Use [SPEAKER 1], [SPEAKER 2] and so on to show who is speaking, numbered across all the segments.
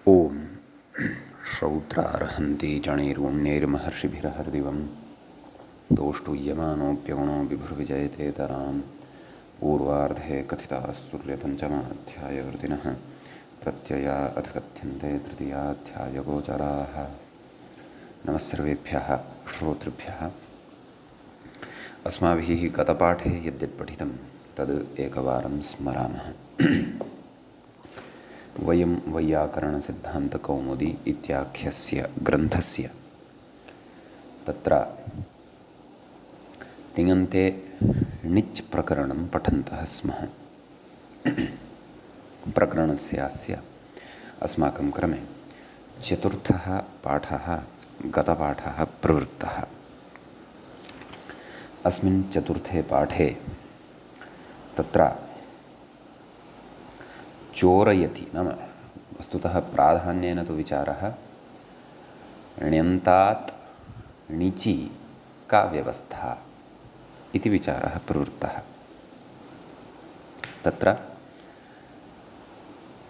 [SPEAKER 1] ओम श्रौत्रार्हन्ति जणैर्गुण्यैर्महर्षिभिरहर्दिवं दोष्टुयमानोऽप्यगुणो विभुर्विजयतेतरां पूर्वार्धे कथितास्तुल्यपञ्चमाध्यायवर्तिनः प्रत्यया अथ कथ्यन्ते तृतीयाध्यायगोचराः। नमस्सर्वेभ्यः श्रोतृभ्यः। अस्माभिः गतपाठे यद्यत् पठितं तद् एकवारं स्मरामः। वयं वैयाकरणसिद्धान्तकौमुदी इत्याख्यस्य ग्रन्थस्य तत्र तिङन्ते णिच् प्रकरणं पठन्तः स्मः। प्रकरणस्यास्य अस्माकं क्रमे चतुर्थः पाठः गतपाठः प्रवृत्तः। अस्मिन् चतुर्थे पाठे तत्र चोरयति नाम वस्तुतः प्राधान्येन तु विचारः ण्यन्तात् णिचि का व्यवस्था इति विचारः प्रवृत्तः। तत्र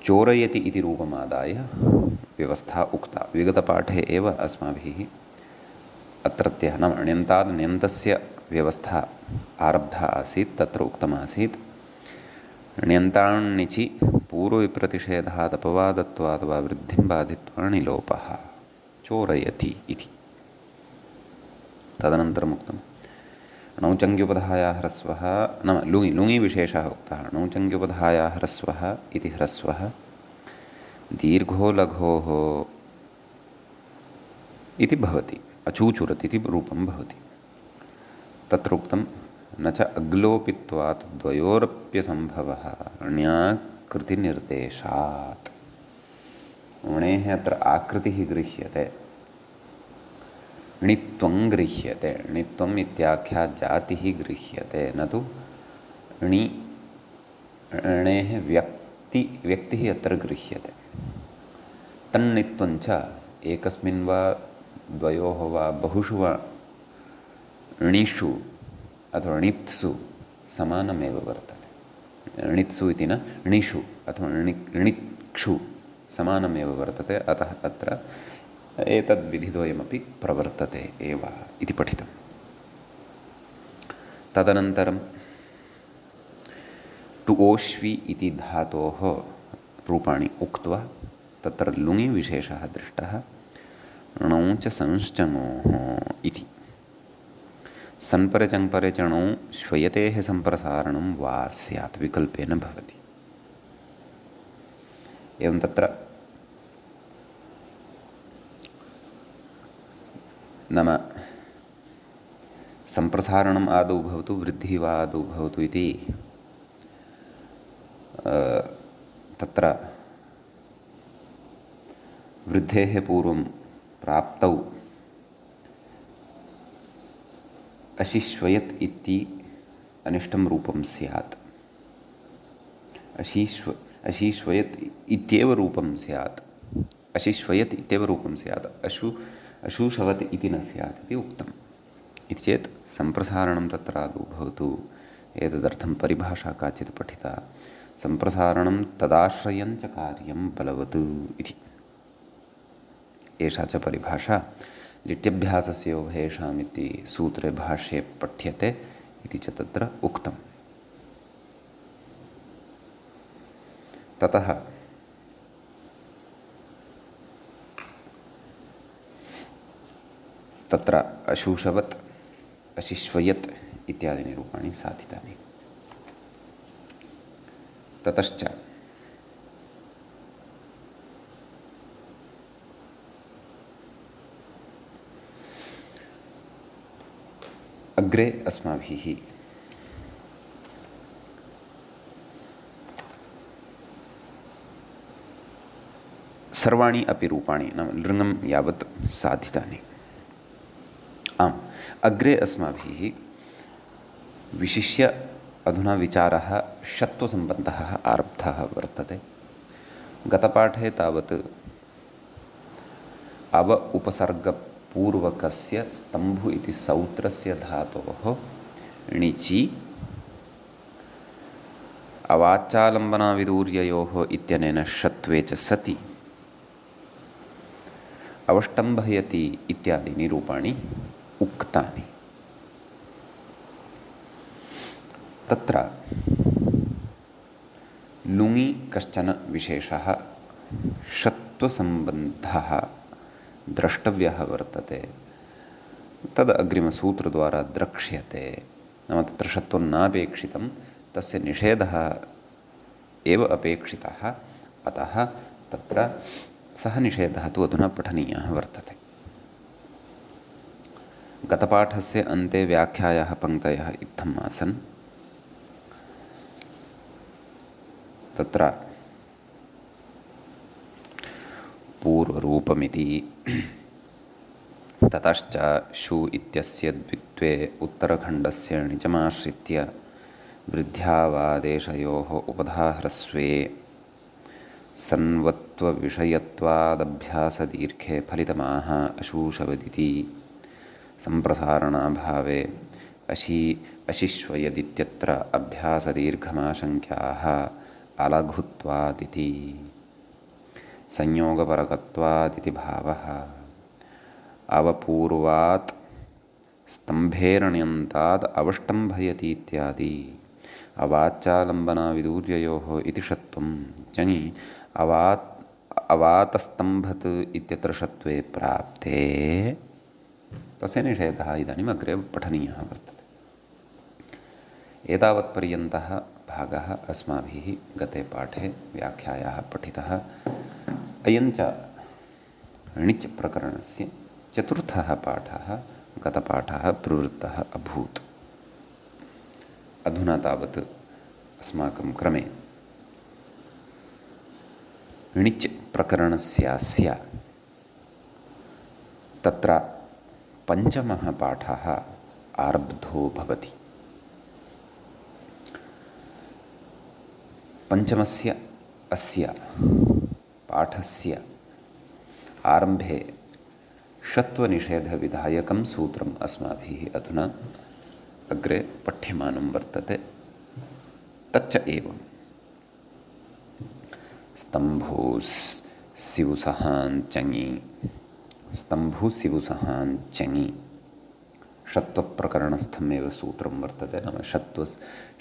[SPEAKER 1] चोरयति इति रूपमादाय व्यवस्था उक्ता। विगतपाठे एव अस्माभिः अत्रत्यः नाम ण्यन्ताद् ण्यन्तस्य व्यवस्था आरब्धा आसीत्। तत्र उक्तमासीत् ण्यन्ताण्णिचि पूर्वविप्रतिषेधात् अपवादत्वात् वा वृद्धिं बाधित्वा णिलोपः चोरयति इति। तदनन्तरम् उक्तं णौचङ्ग्युपधायाः ह्रस्वः नाम लुङि विशेषः उक्तः। णौचङ्ग्युपधायाः ह्रस्वः इति ह्रस्वः दीर्घो लघोः इति भवति, अचूचुरत् इति रूपं भवति। तत्र उक्तं न च अग्लोपित्वात् द्वयोरप्यसम्भवः ण्यकृतिनिर्देशात्। णेः अत्र आकृतिः गृह्यते, णित्वं गृह्यते, णित्वम् इत्याख्या जातिः गृह्यते, न तु णेः व्यक्तिः अत्र गृह्यते। तन्नित्वं च एकस्मिन् वा द्वयोः वा बहुषु वा णिषु अथवा णित्सु समानमेव वर्तते। णित्सु इति न णिषु अथवा णिक्षु समानमेव वर्तते। अतः अत्र एतद्विधिद्वयमपि प्रवर्तते एव इति पठितम्। तदनन्तरं टु ओष्वि इति धातोः रूपाणि उक्त्वा तत्र लुङि विशेषः दृष्टः। णौ च संश्चङोः इति सन्परे चङ्परे चणौ श्वयतेः सम्प्रसारणं वा स्यात् विकल्पेन भवति। एवं तत्र नाम सम्प्रसारणम् आदौ भवतु वृद्धिः वा आदौ भवतु इति तत्र वृद्धेः पूर्वं प्राप्तौ अशिश्वयत् इति अनिष्टं रूपं स्यात्। अशिश्वयत् इत्येव रूपं स्यात्। अशिश्वयत् इत्येव रूपं स्यात्, अशूषवत् इति न स्यात् इति उक्तम्। इति चेत् सम्प्रसारणं तत्र आदौ भवतु, एतदर्थं परिभाषा काचित् पठिता। सम्प्रसारणं तदाश्रयं च कार्यं बलवत् इति। एषा च परिभाषा लिट्यभ्यासस्य उभयेषाम् इति सूत्रे भाष्ये पठ्यते इति च तत्र उक्तम्। ततः तत्र अशूषवत् अशिश्वयत् इत्यादीनि रूपाणि साधितानि। ततश्च अग्रे अस्माभिः सर्वाणि अपि रूपाणि नाम लृङं यावत् साधितानि। आम्, अग्रे अस्माभिः विशिष्य अधुना विचारः षत्वसम्बन्धः आरब्धः वर्तते। गतपाठे तावत् अव उपसर्गपूर्वकस्य स्तम्भु इति सौत्रस्य धातोः णिचि अवाच्चालम्बनाविदूर्ययोः इत्यनेन षत्वे च सति अवष्टम्भयति इत्यादीनि रूपाणि उक्तानि। तत्र लुङि कश्चन विशेषः षत्वसम्बन्धः द्रष्टव्यः वर्तते। तद् अग्रिमसूत्रद्वारा द्रक्ष्यते। नाम तत्र षत्वं नापेक्षितं, तस्य निषेधः एव अपेक्षितः। अतः तत्र सः निषेधः तु अधुना पठनीयः वर्तते। गतपाठस्य अन्ते व्याख्यायाः पङ्क्तयः इत्थम् आसन्। तत्र पूर्वरूपमिति, ततश्च शु इत्यस्य द्वित्वे उत्तरखण्डस्य णिचमाश्रित्य वृद्ध्यावादेशयोः उपधाह्रस्वे सन्वत्वविषयत्वादभ्यासदीर्घे फलितमाह अशूषवदिति सम्प्रसारणाभावे अशिश्वयदित्यत्र अभ्यासदीर्घमाशङ्क्याः अलघुत्वादिति संयोगपरकत्वादिति भावः। अवपूर्वात् स्तम्भेरण्यन्ताद् अवष्टम्भयति इत्यादि अवाच्चालम्बनाविदूर्ययोः इति षत्वं चङि अवातस्तम्भत् इत्यत्र षत्वे प्राप्ते तस्य निषेधः इदानीम् अग्रे पठनीयः वर्तते। एतावत्पर्यन्तः भागः अस्माभिः गते पाठे व्याख्यायाः पठितः। अयञ्च णिच् प्रकरणस्य चतुर्थः पाठः गतपाठः प्रवृत्तः अभूत्। अधुना तावत् अस्माकं क्रमे णिच् प्रकरणस्यास्य तत्र पञ्चमः पाठः आरब्धो भवति। पञ्चमस्य अस्य पाठस्य आरम्भे षत्वनिषेधविधायकं सूत्रम् अस्माभिः अधुना अग्रे पठ्यमानं वर्तते। तच्च एवं स्तम्भूसिवुसहाञ्चङि स्तम्भुसिवुसहाञ्चङि षत्वप्रकरणस्थमेव सूत्रं वर्तते। नाम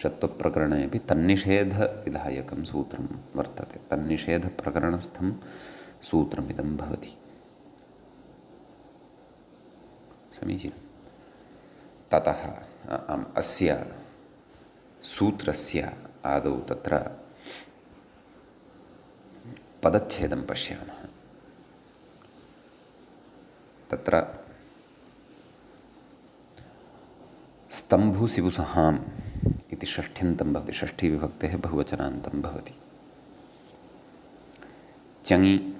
[SPEAKER 1] षत्वप्रकरणे अपि तन्निषेधविधायकं सूत्रं वर्तते। तन्निषेधप्रकरणस्थं सूत्रमिदं भवति। समीचीनं। ततः अस्य सूत्रस्य आदौ तत्र पदच्छेदं पश्यामः। तत्र स्तम्भुसिवुसहाम् इति षष्ठ्यन्तं भवति, षष्ठीविभक्तेः बहुवचनान्तं भवति। चङि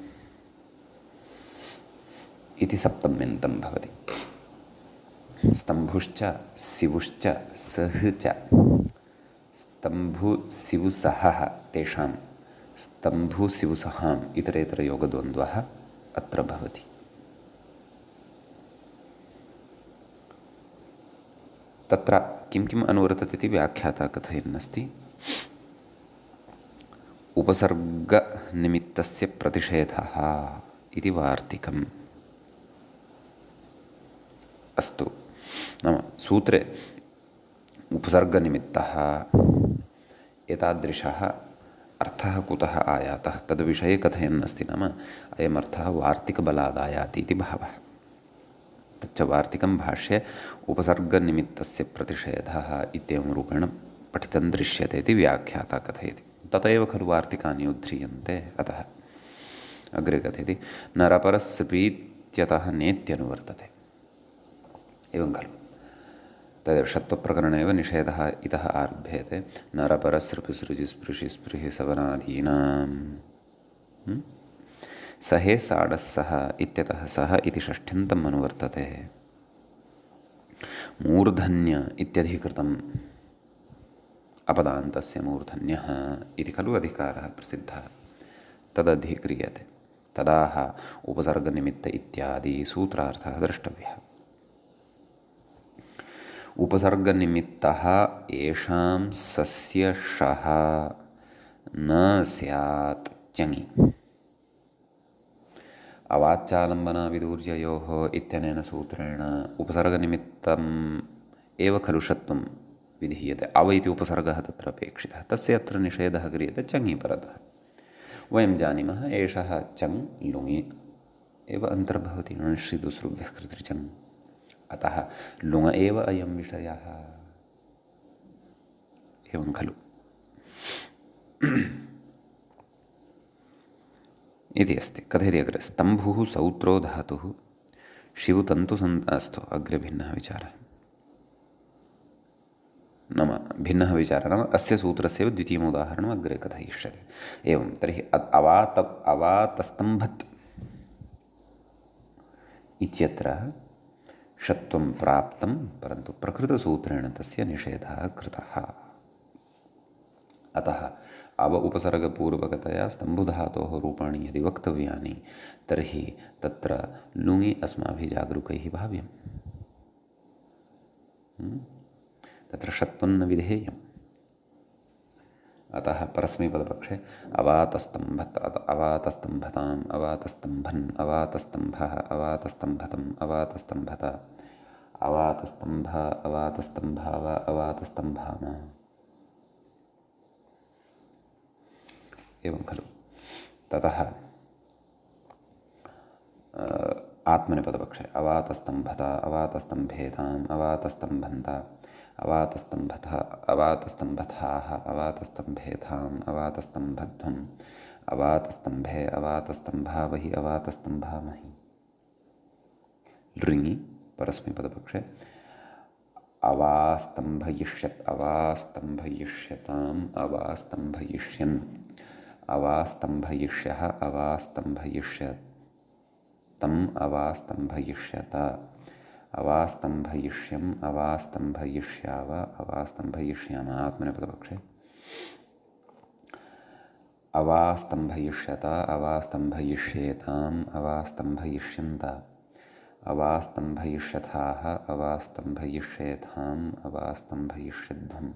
[SPEAKER 1] इति सप्तम्यन्तं भवति। स्तम्भुश्च सिवुश्च सः च स्तम्भुसिवुसहः तेषां स्तम्भुसिवुसहाम् इतरेतरयोगद्वन्द्वः अत्र भवति। तत्र किं किम् अनुवर्तते इति व्याख्याता कथयन्नस्ति। उपसर्गनिमित्तस्य प्रतिषेधः इति वार्तिकम्। अस्तु, नाम सूत्रे उपसर्गनिमित्तः एतादृशः अर्थः कुतः आयातः तद्विषये कथयन्नस्ति। नाम अयमर्थः वार्तिकबलादायाति इति भावः। तच्च वार्तिकं भाष्ये उपसर्गनिमित्तस्य प्रतिषेधः इत्येवं रूपेण पठितं दृश्यते इति व्याख्याता कथयति। तत एव खलु वार्तिकानि उद्ध्रियन्ते। अतः अग्रे कथयति नरपरस्पीत्यतः नेत्यनुवर्तते। एवं खलु तदेव षत्वप्रकरणे एव निषेधः इतः आरभ्यते। नरपरसृपिसृजिस्पृशिस्पृहि सवनादीनां सहे साडस्सः इत्यतः सः इति षष्ठ्यन्तम् अनुवर्तते। मूर्धन्य इत्यधिकृतम् अपदान्तस्य मूर्धन्यः इति खलु अधिकारः प्रसिद्धः, तदधिक्रियते। तदाह उपसर्गनिमित्त इत्यादि सूत्रार्थः द्रष्टव्यः। उपसर्गनिमित्तः येषां सस्य शः न स्यात् चङि अवाच्चालम्बनाविदूर्ययोः इत्यनेन सूत्रेण उपसर्गनिमित्तम् एव खलु षत्वं विधीयते। अव इति उपसर्गः तत्र अपेक्षितः, तस्य अत्र निषेधः क्रियते चङि परतः। वयं जानीमः एषः चङ् लुङि एव अन्तर्भवति, णश्चिदुसृभ्यः कृतृचङ्, अतः लुङ एव अयं विषयः, एवं खलु इति अस्ति। कथयति अग्रे, स्तम्भुः सौत्रो धातुः शिवतन्तुसन्तस्थो, अग्रे भिन्नः विचारः, नाम भिन्नः विचारः नाम अस्य सूत्रस्य द्वितीयम् उदाहरणम् अग्रे कथयिष्यते। एवं तर्हि अवातस्तम्भत् इत्यत्र षत्वं प्राप्तं, परन्तु प्रकृतसूत्रेण तस्य निषेधः कृतः। अतः अव उपसर्गपूर्वकतया स्तम्भुधातोः रूपाणि यदि वक्तव्यानि तर्हि तत्र लुङि अस्माभिः जागरूकैः भाव्यम्, तत्र षत्वं न विधेयम्। अतः परस्मैपदपक्षे अवातस्तम्भत्, अवातस्तम्भताम्, अवातस्तम्भन्, अवातस्तम्भः, अवातस्तम्भतम्, अवातस्तम्भत, अवातस्तम्भ, अवातस्तम्भाव, अवातस्तम्भाम, एवं खलु। ततः आत्मनेपदपक्षे अवातस्तम्भता, अवातस्तम्भेताम्, अवातस्तम्भन्त, अवातस्तम्भथ, अवातस्तम्भथाः, अवातस्तम्भेथाम्, अवातस्तम्भध्वम्, अवातस्तम्भे, अवातस्तम्भावहि, अवातस्तम्भामहि। लृङि परस्मैपदपक्षे अवास्तम्भयिष्यत्, अवास्तम्भयिष्यताम्, अवास्तम्भयिष्यन्, अवास्तम्भयिष्यः, अवास्तम्भयिष्यतम्, अवास्तम्भयिष्यत, अवास्तम्भयिष्यम्, अवास्तम्भयिष्याव, अवास्तम्भयिष्याम। आत्मनेपदपक्षे अवास्तम्भयिष्यत, अवास्तम्भयिष्येताम्, अवास्तम्भयिष्यन्त, अवास्तम्भयिष्यथाः, अवास्तम्भयिष्येथाम्, अवास्तम्भयिष्यध्वम्,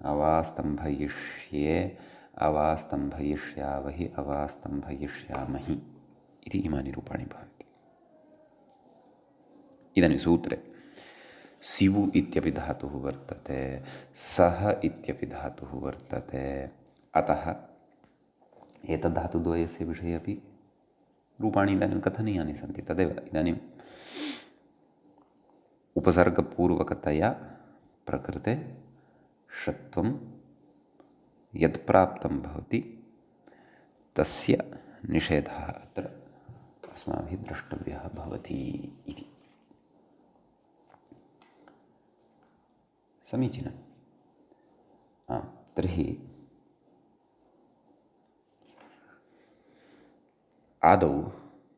[SPEAKER 1] अवास्तम्भयिष्ये, अवास्तम्भयिष्यावहि, अवास्तम्भयिष्यामहि इति इमानि रूपाणि भवन्ति। इदानीं सूत्रे सिवु इत्यपि धातुः वर्तते, सः इत्यपि धातुः वर्तते, अतः एतद्धातुद्वयस्य विषये अपि रूपाणि इदानीं कथनीयानि सन्ति। तदेव इदानीम् उपसर्गपूर्वकतया प्रकृते षत्वं यत् प्राप्तं भवति तस्य निषेधः अत्र अस्माभिः द्रष्टव्यः भवति इति। समीचीनम्। तर्हि आदौ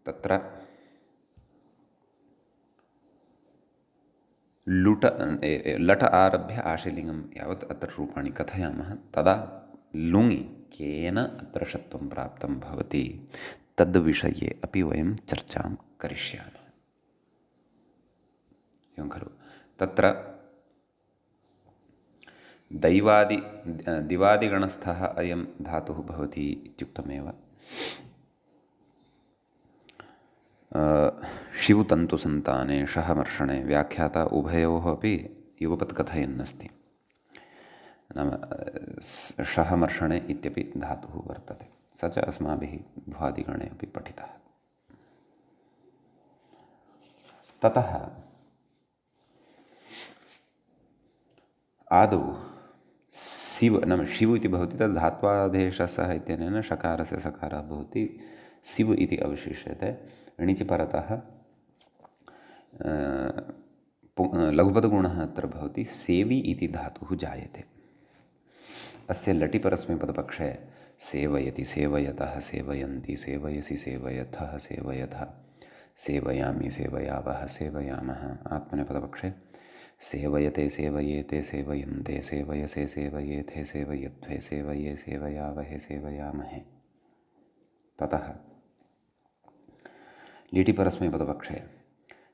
[SPEAKER 1] तत्र लट आरभ्य आशीलिङ्गं यावत् अत्र रूपाणि कथयामः, तदा लुङि केन अत्र षत्वं प्राप्तं भवति तद्विषये अपि वयं चर्चां करिष्यामः, एवं खलु। तत्र दिवादिगणस्थः अयं धातुः भवति इत्युक्तमेव। शिवतन्तुसन्ताने शहमर्षणे व्याख्याता उभयोः अपि युगपत् कथयन्नस्ति, नाम शहमर्षणे इत्यपि धातुः वर्तते, स च अस्माभिः भ्वादिगणे अपि पठितः। ततः आदौ शिव नाम शिव इति भवति, तद् धात्वादेशसः इत्यनेन शकारस्य सकारः भवति, शिव इति अवशिष्यते। णिचि परतः लघुपदगुणः अत्र भवति, सेवि इति धातुः जायते। अस्य लटि परस्मैपदपक्षे सेवयति, सेवयतः, सेवयन्ति, सेवयसि, सेवयथः, सेवयथ, सेवयामि, सेवयावः, सेवयामः। आत्मनेपदपक्षे सेवयते, सेवयेते, सेवयन्ते, सेवयसे, सेवयेथे, सेवयध्वे, सेवये, सेवयावहे, सेवयामहे। ततः लिटि परस्मैपदपक्षे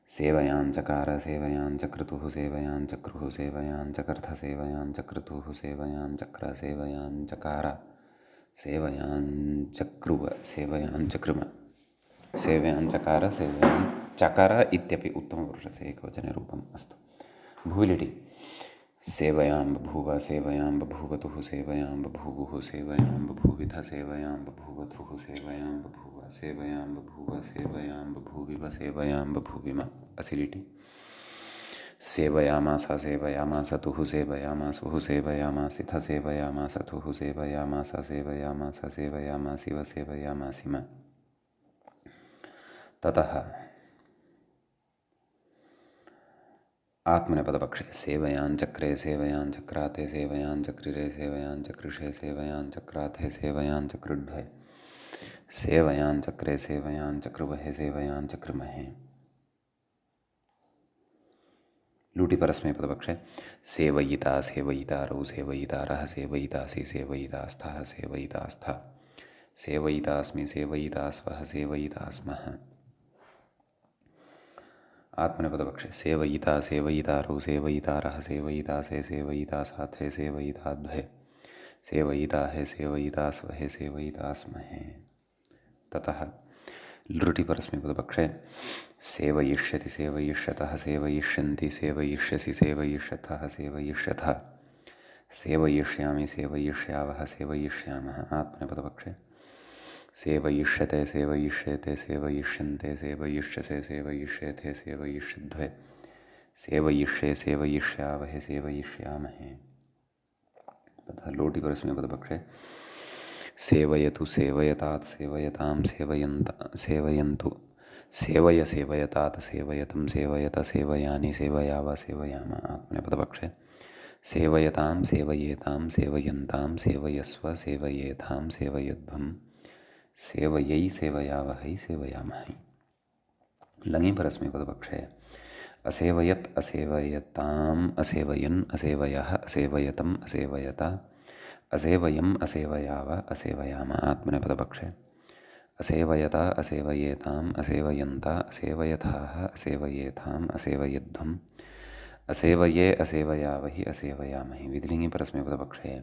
[SPEAKER 1] सेवयाञ्चकार, सेवयाञ्चक्रतुः, सेवयाञ्चक्रुः, सेवयाञ्चकर्थ, सेवयाञ्चक्रतुः, सेवयाञ्चक्र, सेवयाञ्चकार, सेवयाञ्चक्रुव, सेवयाञ्चकृम। सेवयां चकार सेवयां चकार इत्यपि उत्तमपुरुषस्य एकवचने रूपम् अस्तु। भूलिटि सेवयां बभूव सेवयां बभूवतुः सेवयां बभूवुः सेवयां बभूविथ सेवयां बभूवतुः सेवयां बभूव सेवयां बभूव सेवयां बभूविव सेवयां बभूविम। असिलिटि सेवयामास सेवयामासतुः सेवयामासुः सेवयामासिथ सेवयामासतुः सेवयामास सेवयामास सेवयामासिव सेवयामासिम। ततः आत्मनेपदपक्षे सेवयां चक्रे सेवयां चक्राते सेवयां चक्रिरे सेवयां चक्रिषे सेवयां चक्राथे सेवयां चक्रुड्भे सेवयां चक्रे सेवयां चक्रुवहे सेवयां चक्रुमहे। लूटि परस्मैपदपक्षे सेवयिता सेवयितारौ सेवयितारः सेवयितासि सेवयितास्थः सेवयितास्था सेवयितास्मि सेवयितास्वः सेवयितास्मः। आत्मनेपदपक्षे सेवयिता सेवयितारौ सेवयितारः सेवयितासे सेवयितासाथे सेवयिताद्भे सेवयिताहे सेवयितास्वहे सेवयितास्महे। ततः लृटि परस्मैपदपक्षे सेवयिष्यति सेवयिष्यतः सेवयिष्यन्ति सेवयिष्यसि सेवयिष्यथः सेवयिष्यथः सेवयिष्यामि सेवयिष्यावः सेवयिष्यामः। आत्मनेपदपक्षे सेवयिष्यते सेवयिष्येते सेवयिष्यन्ते सेवयिष्यसे सेवयिष्येथे सेवयिष्यद्वे सेवयिष्ये सेवयिष्यावहे सेवयिष्यामहे। तथा लोटि परस्मैपदपक्षे सेवयतु सेवयतात् सेवयतां सेवयन्तु सेवय सेवयतात् सेवयतं सेवयत सेवयानि सेवयाव सेवयाम। आत्मनेपदपक्षे सेवयतां सेवयेतां सेवयन्तां सेवयस्व सेवयेथां सेवयध्वं सेवयै सेवयावहै सेवयामहै। लङि परस्मैपदपक्षे असेवयत् असेवयताम् असेवयन् असेवयः असेवयतम् असेवयता असेवयम् असेवयाव असेवयाम। आत्मनेपदपक्षे असेवयता असेवयेताम् असेवयन्ता असेवयथाः असेवयेथाम् असेवयध्वम् असेवये असेवयावहि असेवयामहि। विधिलिङि परस्मैपदपक्षे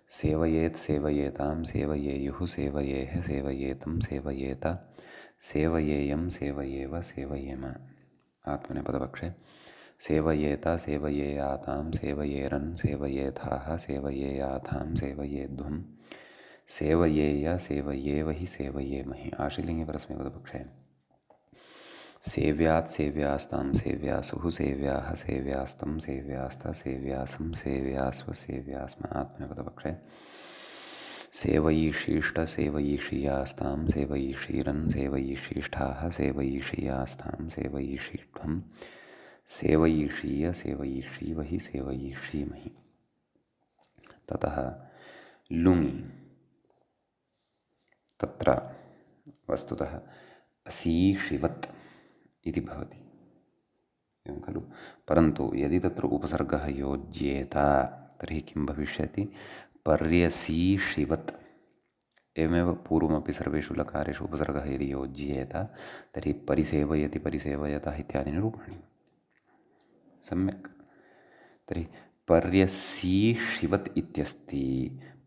[SPEAKER 1] सेवयेत् सेवयेतां सेवयेयुः सेवयेः सेवयेतं सेवयेत सेवयेयं सेवयेव सेवयेम। आत्मनेपदपक्षे सेवयेत सेवयेयातां सेवयेरन् सेवयेथाः सेवयेयाथां सेवयेध्वं सेवयेय सेवयेवहि सेवयेमहि। आशीलिङि परस्मैपदपक्षे सेव्यात् सेव्यास्तां सेव्यासुः सेव्याः सेव्यास्तं सेव्यास्त सेव्यासं सेव्यास्व सेव्यास्म। आत्मनेपदपक्षे सेवयिषीष्ट सेवयिषीयास्तां सेवयिषीरन् सेवयिषीष्ठाः सेवयिषीयास्तां सेवयिषीष्ठं सेवयिषीय सेवयिषीवहि सेवयिषीमहि। ततः लुङि तत्र वस्तुतः असीशिवत् इति भवति एवं खलु। परन्तु यदि तत्र उपसर्गः योज्येत तर्हि किं भविष्यति पर्यसीशिवत्। एवमेव पूर्वमपि सर्वेषु लकारेषु उपसर्गः यदि योज्येत तर्हि परिसेवयति परिसेवयतः इत्यादीनि रूपाणि सम्यक्। तर्हि पर्यसीशिवत् इत्यस्ति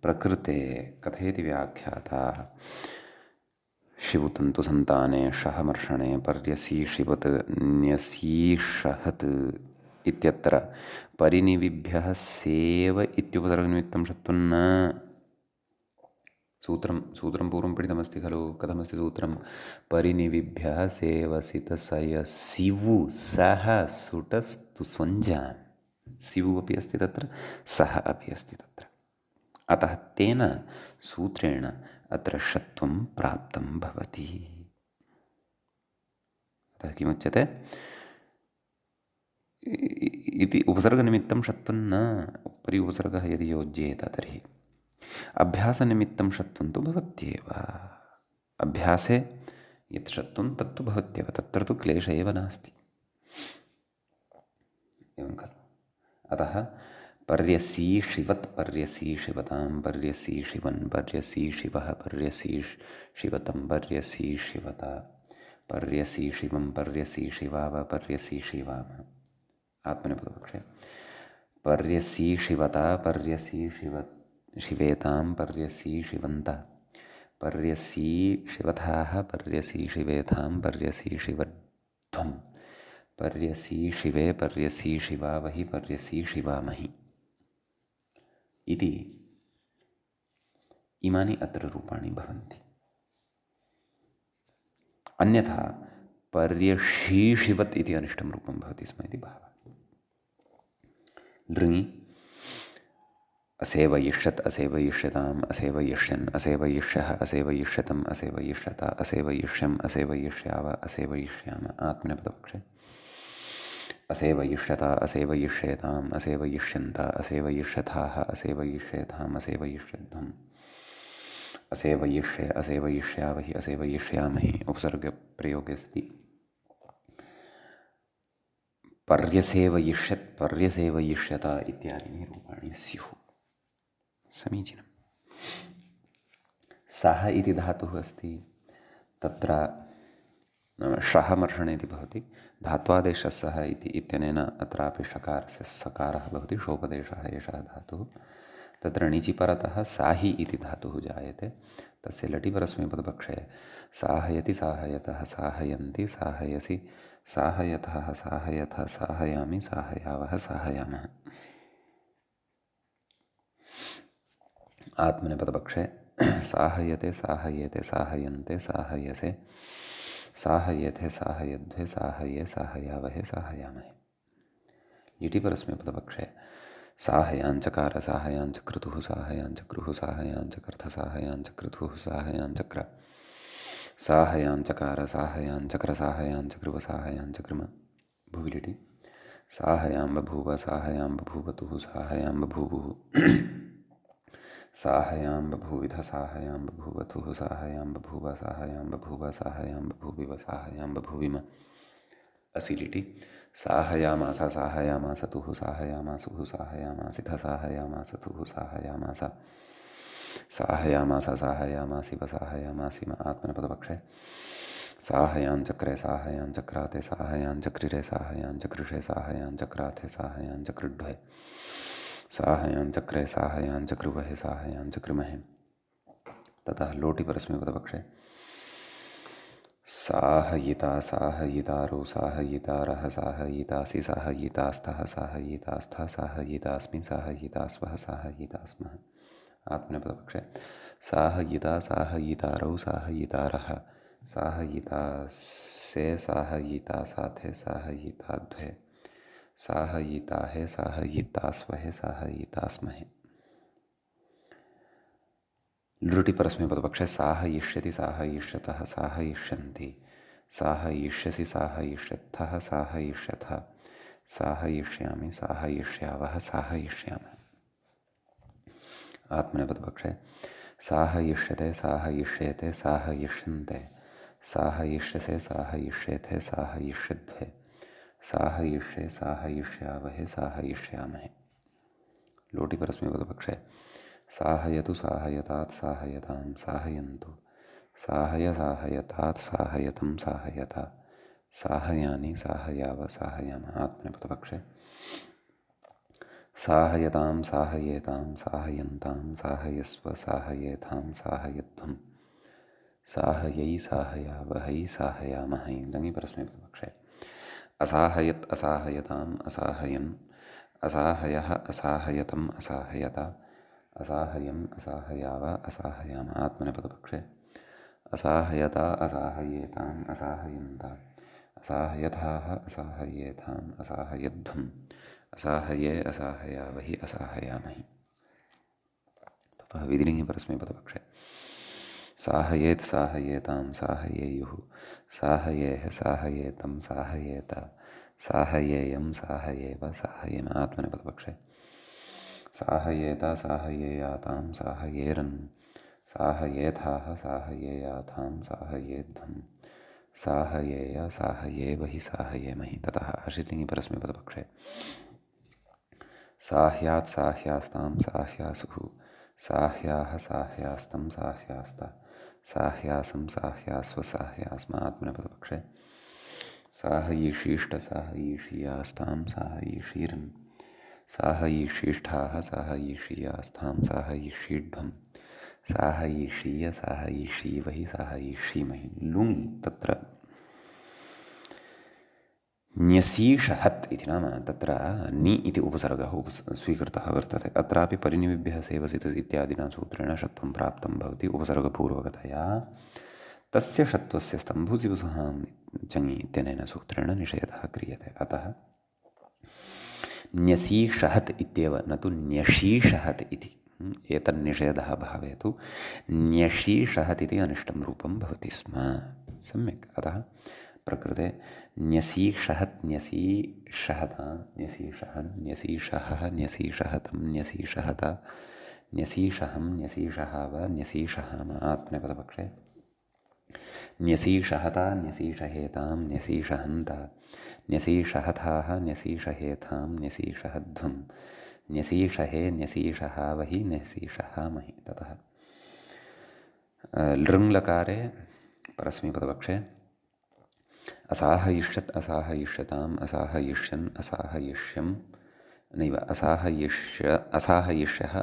[SPEAKER 1] प्रकृते कथयति व्याख्याताः शिवतन्तुसन्ताने शहमर्षणे पर्यसीशिवत् न्यसीषहत् इत्यत्र परिनिविभ्यः सेव इत्युपसर्गनिमित्तं षत्वं न। सूत्रं पूर्वं पठितमस्ति खलु। कथमस्ति सूत्रं परिनिविभ्यः सेवसितसयसिवु सः सुटस्तु स्वञ्जान् सिवु अपि अस्ति तत्र सः अपि अस्ति तत्र। अतः तेन सूत्रेण अत्र षत्वं प्राप्तं भवति। अतः किमुच्यते इति उपसर्गनिमित्तं षत्वं न। उपरि उपसर्गः यदि योज्येत तर्हि अभ्यासनिमित्तं षत्वं तु भवत्येव। अभ्यासे यत् षत्वं तत्तु भवत्येव, तत्र तु क्लेशः एव नास्ति एवं खलु। अतः पर्यसीशिवत् पर्यसीशिवतां पर्यसीशिवन् पर्यसीशिवः पर्यसीशिवतं पर्यसीशिवता पर्यसीशिवं पर्यसीशिवाव पर्यसीशिवाम। आत्मनेपदपक्षे पर्यसीशिवता पर्यसीशिवेतां पर्यसीशिवन्त पर्यसी शिवथाः पर्यसी शिवेथां पर्यसी शिवध्वं पर्यसी शिवे पर्यसी शिवावहि पर्यसी शिवामहि इति इमानि अत्र रूपाणि भवन्ति। अन्यथा पर्यशीशिवत् इति अनिष्टं रूपं भवति स्म इति भावः। लृङि असेवयिष्यत् असेवयिष्यताम् असेवयिष्यन् असेवयिष्यः असेवयिष्यतम् असेवयिष्यता असेवयिष्यम् असेवयिष्याव असेवयिष्याम आत्मनेपदपक्षे असेवयिष्यता असेवयिष्येताम् असेवयिष्यन्ता असेवयिष्यथाः असेवयिष्येथाम् असेवयिष्यध्वम् असेवयिष्ये असेवयिष्यावहि असेवयिष्यामहि उपसर्गप्रयोगे सति पर्यसेवयिष्यत् पर्यसेवयिष्यता इत्यादीनि रूपाणि स्युः। समीचीनं। सः इति धातुः अस्ति, तत्र नाम शः मर्षणे इति भवति। धात्वादेशः सः इति इत्यनेन अत्रापि षकारस्य सकारः भवति, शोपदेशः एषः धातुः। तत्र णिचि परतः साहि इति धातुः जायते, तस्य लटिपरस्मैपदपक्षे साहयति साहयतः साहयन्ति साहयसि साहयथः साहयथः साहयामि साहयावः साहयामः। आत्मनेपदपक्षे साहयते साहयेते साहयन्ते साहयसे साहयेथे साहयध्वे साहये साहयावहे साहयामहे। लिटिपरस्मैपदपक्षे साहयांचकार साहयांचक्रतुः साहयांचक्रुः साहयांचकर्थ साहयांचक्रतुः साहयांचक्र साहयांचकार साहयांचक्र साहयांचकृव साहयांचकृम भुविलिटि साहयां बभूव साहयां बभूवतुः साहयां बभूवुः साहयां बभूविध साहयां बभूवथुः साहयां बभूव साहयां बभूव साहयां बभूविव साहयां बभूविम असिलिटि साहयामास साहयामासतुः साहयामासुः साहयामासिथ साहयामासतुः साहयामास साहयामास साहयामासिव साहयामासिम आत्मनेपदपक्षे साहयांचक्रे साहयांचक्राते साहयांचक्रिरे साहयांचकृषे साहयांचक्राथे साहयांचकृड्वे साहयांचक्रे साहयांचकृवहे साहयांचकृमहे। ततः लोटिपरस्मैपदपक्षे साहयिता साहयितारो साहयितारः साहयितासि साहयितास्तः साहयितास्थः साहयितास्मि साहयितास्वः साहयितास्मः। आत्मनेपदपक्षे साहयिता साहयितारौ साहयितारः साहयितासे साहयितासाथे साहयिताध्वे साहयिताहे साहयितास्वहे साहयितास्महे। लृटिपरस्मैपदपक्षे साहयिष्यति साहयिष्यतः साहयिष्यन्ति साहयिष्यसि साहयिष्यत्थः साहयिष्यथः साहयिष्यामि साहयिष्यावः साहयिष्यामः। आत्मनेपदपक्षे साहयिष्यते साहयिष्येते साहयिष्यन्ते साहयिष्यसे साहयिष्येथे साहयिष्यध्वे साहयिष्ये साहयिष्यावहे साहयिष्यामहे। लोटिपरस्मैपदपक्षे साहयतु साहयतात् साहयतां साहयन्तु साहय साहयतात् साहयतं साहयता साहयानि साहयाव साहयाम। आत्मनेपदपक्षे साहयतां साहयेतां साहयन्तां साहयस्व साहयेथां साहयध्वं साहयै साहयावहै साहयामहै। लङिपरस्मैपदपक्षे असाहयत् असाहयताम् असाहयन् असाहयः असाहयतम् असाहयता असाहयम् असाहयाव असाहयाम। आत्मनेपदपक्षे असाहयता असाहयेताम् असाहयन्ता असाहयथाः असाहयेथाम् असाहयध्वम् असाहये असाहयावहि असाहयामहि। ततः विधिलिङ्गिपरस्मैपदपक्षे साहयेत् साहयेतां साहयेयुः साहयेः साहयेतं साहयेत साहयेयं साहयेव साहयेम। आत्मनेपदपक्षे साहयेता साहयेयातां साहयेरन् साहयेथाः साहयेयाथां साहयेध्वं साहयेय साहयेवहि साहयेमहि। ततः आश्रितलिङ्गिपरस्मैपदपक्षे साह्यात् साह्यास्तां साह्यासुः साह्याः साह्यास्तं साह्यास्त साह्यासं साह्यास्व साह्यास्म। आत्मनेपदपक्षे साहयिषीष्ट साहयिषीयास्तां साहयिषीरन् साहयिषीष्ठाः साहयिषीयास्थां साहयिषीड्वं साहयिषीय साहयिषीवहि साहयिषीमहि लुङ् तत्र न्यसीषहत् इति नाम तत्र नि इति उपसर्गः स्वीकृतः वर्तते। अत्रापि परिनिविभ्यः सेवसित इत्यादिना सूत्रेण षत्वं प्राप्तं भवति उपसर्गपूर्वकतया। तस्य षत्वस्य स्तम्भुसिबुसहां चङि इत्यनेन सूत्रेण निषेधः क्रियते। अतः न्यसीषहत् इत्येव न तु न्यशीषहत् इति। एतन्निषेधः भवेत् न्यशीषहत् इति अनिष्टं रूपं भवति स्म। सम्यक्। अतः प्रकृते न्यसीषहत् न्यसीषहतां न्यसीषहन् न्यसीषहः न्यसीषहतं न्यसीषहता न्यसीषहं न्यसीषहाव न्यसीषहाम आत्मनेपदपक्षे न्यसीषहता न्यसीषहेतां न्यसीषहन्ता न्यसीषहथाः न्यसीषहेथां न्यसीषहध्वं न्यसीषहे न्यसीषहावहि न्यसीषहामहि। ततः लृङ्लकारे परस्मैपदपक्षे असाहयिष्यत् असाहयिष्यताम् असाहयिष्यन् असाहयिष्यं नैव असाहयिष्यः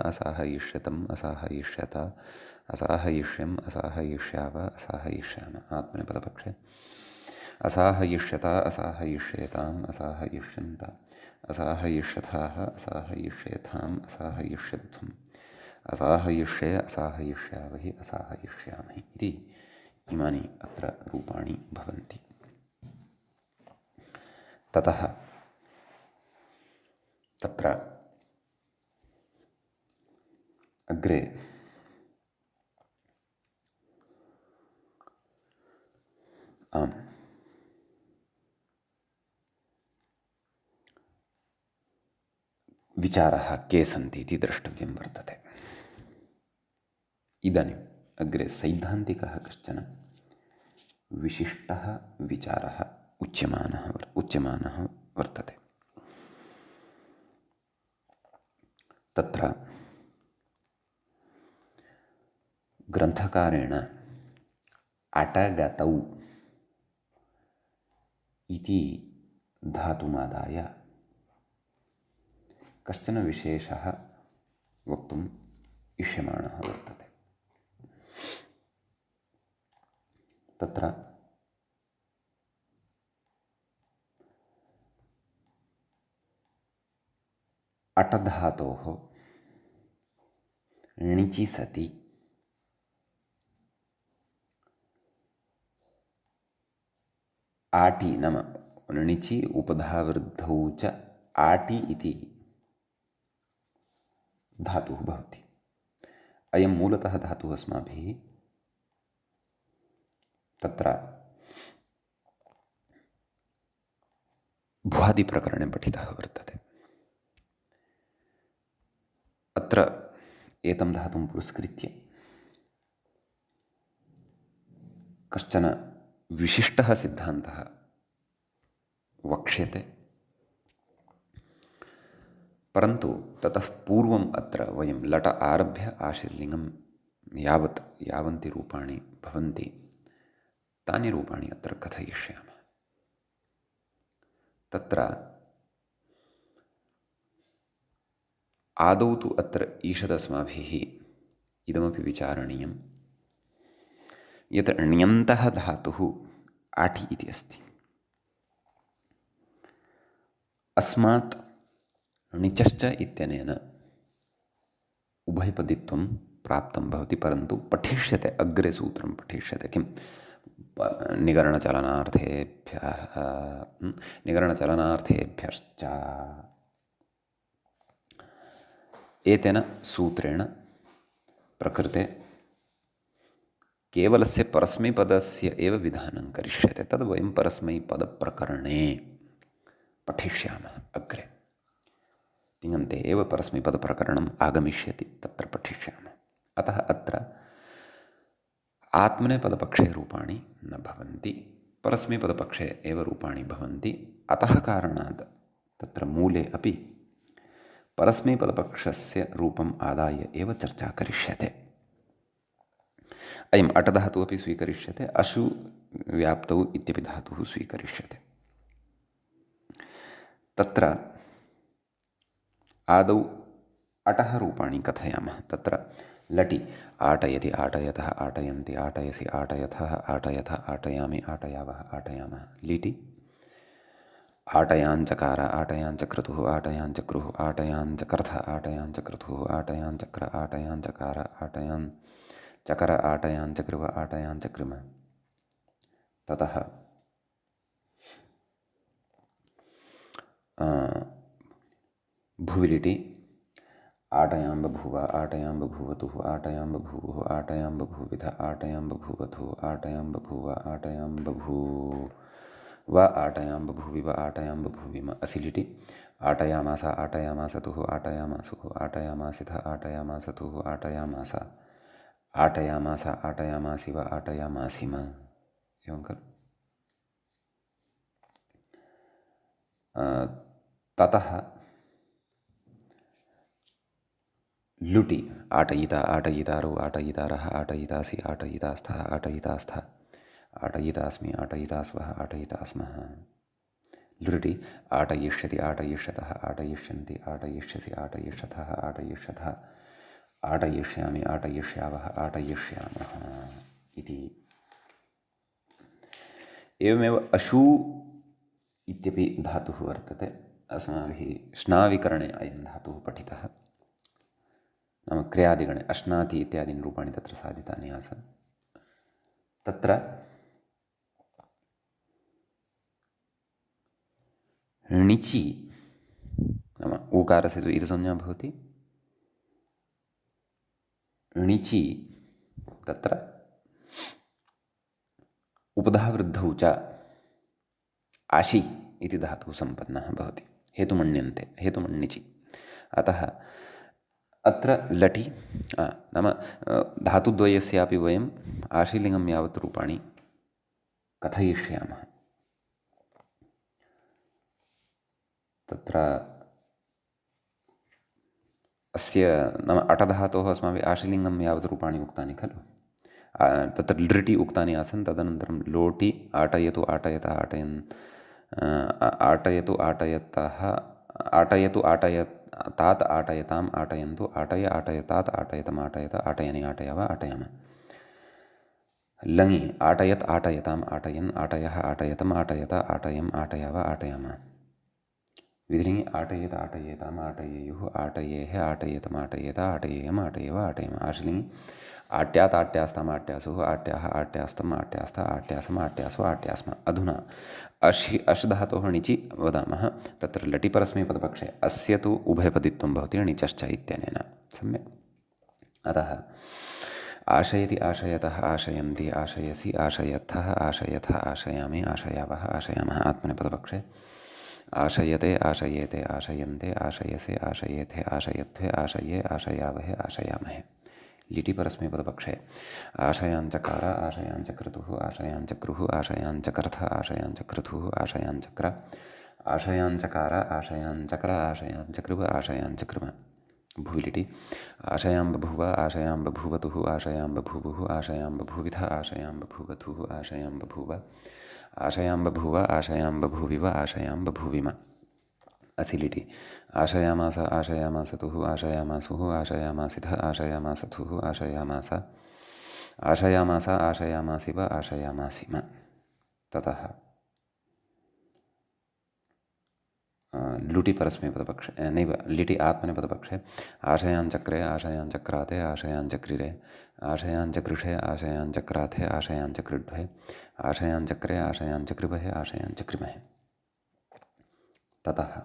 [SPEAKER 1] असाहयिष्यतम् असाहयिष्यता असाहयिष्यम् असाहयिष्याव असाहयिष्याम आत्मनेपदपक्षे असाहयिष्यता असाहयिष्येताम् असाहयिष्यन्त असाहयिष्यथाः असाहयिष्येथाम् असाहयिष्यध्वम् असाहयिष्ये असाहयिष्यावहि असाहयिष्यामहि इति इमानि अत्र रूपाणि भवन्ति। ततः तत्र अग्रे विचाराः के सन्ति इति द्रष्टव्यं वर्तते। इदानीम् अग्रे सैद्धान्तिकः कश्चन विशिष्टः विचारः उच्यमानः वर्तते। तत्र ग्रन्थकारेण अटगतौ इति धातुमादाय कश्चन विशेषः वक्तुम् इष्यमाणः वर्तते। तत्र अटधातोः णिचि सति आटि नाम णिचि उपधावृद्धौ च आटि इति धातुः भवति। अयं मूलतः धातुः अस्माभिः तत्र भ्वादिप्रकरणे पठितः वर्तते। अत्र एतं धातुं पुरस्कृत्य कश्चन विशिष्टः सिद्धान्तः वक्ष्यते। परन्तु ततः पूर्वम् अत्र वयं लट आरभ्य आशीर्लिङ्गं यावन्ति रूपाणि भवन्ति तानि रूपाणि अत्र कथयिष्यामः। तत्र आदौ तु अत्र ईषदस्माभिः इदमपि विचारणीयं यत् ण्यन्तः धातुः आठि इति अस्ति। अस्मात् णिचश्च इत्यनेन उभयपदित्वं प्राप्तं भवति। परन्तु पठिष्यते अग्रे सूत्रं पठिष्यते किं निगरणचलनार्थेभ्यश्च एतेन सूत्रेण प्रकृते केवलस्य परस्मैपदस्य एव विधानं करिष्यते। तद् वयं परस्मैपदप्रकरणे पठिष्यामः अग्रे। तिङन्ते एव परस्मैपदप्रकरणम् आगमिष्यति, तत्र पठिष्यामः। अतः अत्र आत्मनेपदपक्षे रूपाणि न भवन्ति, परस्मैपदपक्षे एव रूपाणि भवन्ति। अतः कारणात् तत्र मूले अपि परस्मैपदपक्षस्य रूपम् आदाय एव चर्चा करिष्यते। अयम् अटधातुः अपि स्वीकरिष्यते, अशु व्याप्तौ इत्यपि धातुः स्वीकरिष्यते। तत्र आदौ अटः रूपाणि कथयामः। तत्र लटि आटयति आटयतः आटयन्ति आटयसि आटयथः आटयथ आटयामि आटयावः आटयामः। लिटि आटयाञ्चकार आटयाञ्चक्रतुः आटयाञ्चक्रुः आटयाञ्चकर्थ आटयाञ्चक्रतुः आटयाञ्चक्र आटयाञ्चकार आटयाञ्चकर आटयाञ्चकृव आटयाञ्चकृम। ततः भुवि लिटि आटयां बभूव आटयां बभूवतुः आटयां बभूवुः आटयां बभूविध आटयां बभूवथुः आटयां बभूव आटयां बभूव आटयां बभूविव आटयां बभूविम। असि लिटि आटयामास आटयामासतुः आटयामासुः आटयामासिथ आटयामासतुः आटयामास आटयामास आटयामासिव आटयामासिम। एवं कर। ततः लुटि आटयिता आटयितारौ आटयितारः आटयितासि आटयितास्थः आटयितास्थ आटयितास्मि आटयितास्वः आटयितास्मः। लृटि आटयिष्यति आटयिष्यतः आटयिष्यन्ति आटयिष्यसि आटयिष्यथः आटयिष्यथः आटयिष्यामि आटयिष्यावः आटयिष्यामः इति। एवमेव अशु इत्यपि धातुः वर्तते। अस्माभिः श्नाविकरणे अयं धातुः पठितः। नाम क्रियादिगणे अश्नाति इत्यादीनि रूपाणि तत्र साधितानि आसन्। तत्र णिचि नाम ऊकारस्य तु इतसंज्ञा भवति। णिचि तत्र उपधावृद्धौ च आशि इति धातुः सम्पन्नः भवति। हेतुमण्यन्ते हेतुमण्णिचि। अतः अत्र लटि नाम धातुद्वयस्यापि वयम् आशीलिङ्गं यावत् रूपाणि कथयिष्यामः। तत्र अस्य नाम अटधातोः अस्माभिः आशीलिङ्गं यावत् रूपाणि उक्तानि खलु। तत्र लृटि उक्तानि आसन्। तदनन्तरं लोटि आटयतु आटयतः आटयन् आटयतु आटयतः आटयतु आटयतात् आटयताम् आटयन्तु आटय आटयतात् आटयतम् आटयत आटयनि आटयाव आटयाम। लङि आटयत् आटयताम् आटयन् आटयः आटयतम् आटयत आटयम् आटयाव आटयाम। विधिलिङि आटयेत आटयेताम् आटयेयुः आटयेः आटयेतम् आटयेत आटयेयम् आटयेव आटयाम। आशीलिङि आट्यात् आट्यास्ताम् आट्यासुः आट्याः आट्यास्तम् आट्यास्थ आट्यासम् आट्यासु आट्यास्म। अधुना अश् धातोः णिचि वदामः। तत्र लटिपरस्मैपदपक्षे अस्य तु उभयपदित्वं भवति णिचश्च इत्यनेन। सम्यक्। अतः आशयति आशयतः आशयन्ति आशयसि आशयथः आशयथ आशयामि आशयावः आशयामः। आत्मनेपदपक्षे आशयते आशयेते आशयन्ते आशयसे आशयेथे आशयध्वे आशये आशयावहे आशयामहे। लिटि परस्मैपदपक्षे आशयाञ्चकार आशयाञ्चक्रतुः आशयाञ्चक्रुः आशयाञ्चकर्थ आशयाञ्चक्रतुः आशयाञ्चक्र आशयाञ्चकार आशयाञ्चक्र आशयाञ्चकृव आशयाञ्चकृम। भुवि लिटि आशयां बभूव आशयां बभूवतुः आशयां बभूवुः आशयां बभूविध आशयां बभूवथुः आशयां बभूव आशयां बभूव आशयां बभूविव आशयां बभूविम। असि लिटि आशयामास आशयामासतुः आशयामासुः आशयामासिथ आशयामासथुः आशयामास आशयामास आशयामासिव आशयामासिम। ततः लुटि परस्मैपदपक्षे नैव लिटि आत्मनेपदपक्षे आशयाञ्चक्रे आशयाञ्चक्राते आशयाञ्चक्रिरे आशयाञ्चकृषे आशयाञ्चक्राथे आशयाञ्चकृड्वे आशयाञ्चक्रे आशयाञ्चकृभे आशयाञ्चकृमहे। ततः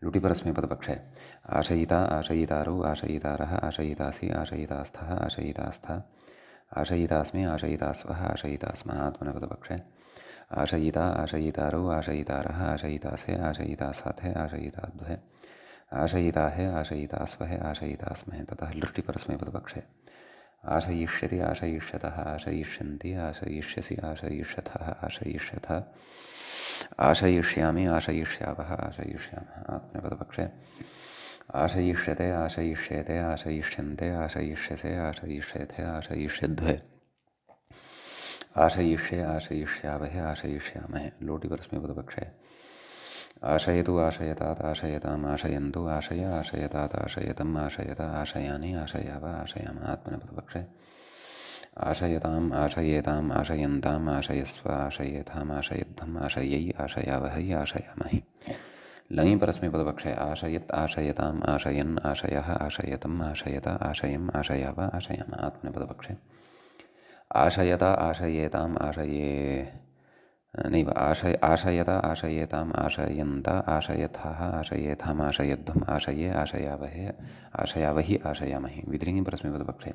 [SPEAKER 1] लुटि परस्मैपदपक्षे आशयिता आशयितारौ आशयितारः आशयितासि आशयितास्थः आशयितास्थ आशयितास्मि आशयितास्वः आशयितास्मः। आत्मनेपदपक्षे आशयिता आशयितारौ आशयितारः आशयितासे आशयितासाथे आशयिताद्वे आशयिताहे आशयितास्वहे आशयितास्महे। ततः लृटि परस्मैपदपक्षे आशयिष्यति आशयिष्यतः आशयिष्यन्ति आशयिष्यसि आशयिष्यथः आशयिष्यथ आशयिष्यामि आशयिष्यावः आशयिष्यामः। आत्मनेपदपक्षे आशयिष्यते आशयिष्येते आशयिष्यन्ते आशयिष्यसे आशयिष्येथे आशयिष्यध्वे आशयिष्ये आशयिष्यावहे आशयिष्यामहे। लोटि परस्मैपदपक्षे आशयतु आशयतात् आशयताम् आशयन्तु आशय आशयतात् आशयतम् आशयत आशयानि आशयाव आशयाम आत्मनेपदपक्षे आशयताम् आशयेताम् आशयन्ताम् आशयस्व आशयेथाम् आशयध्वम् आशयै आशयावहै आशयामहि लङि परस्मैपदपक्षे आशयत् आशयताम् आशयन् आशयः आशयतम् आशयत आशयम् आशयाव आशयाम आत्मनेपदपक्षे आशयता आशयेताम् आशये नैव आशयत आशयेताम् आशयन्त आशयथाः आशयेथाम् आशयध्वम् आशये आशयावहे आशयावहि आशयामहि विधिलिङ्गि परस्मैपदपक्षे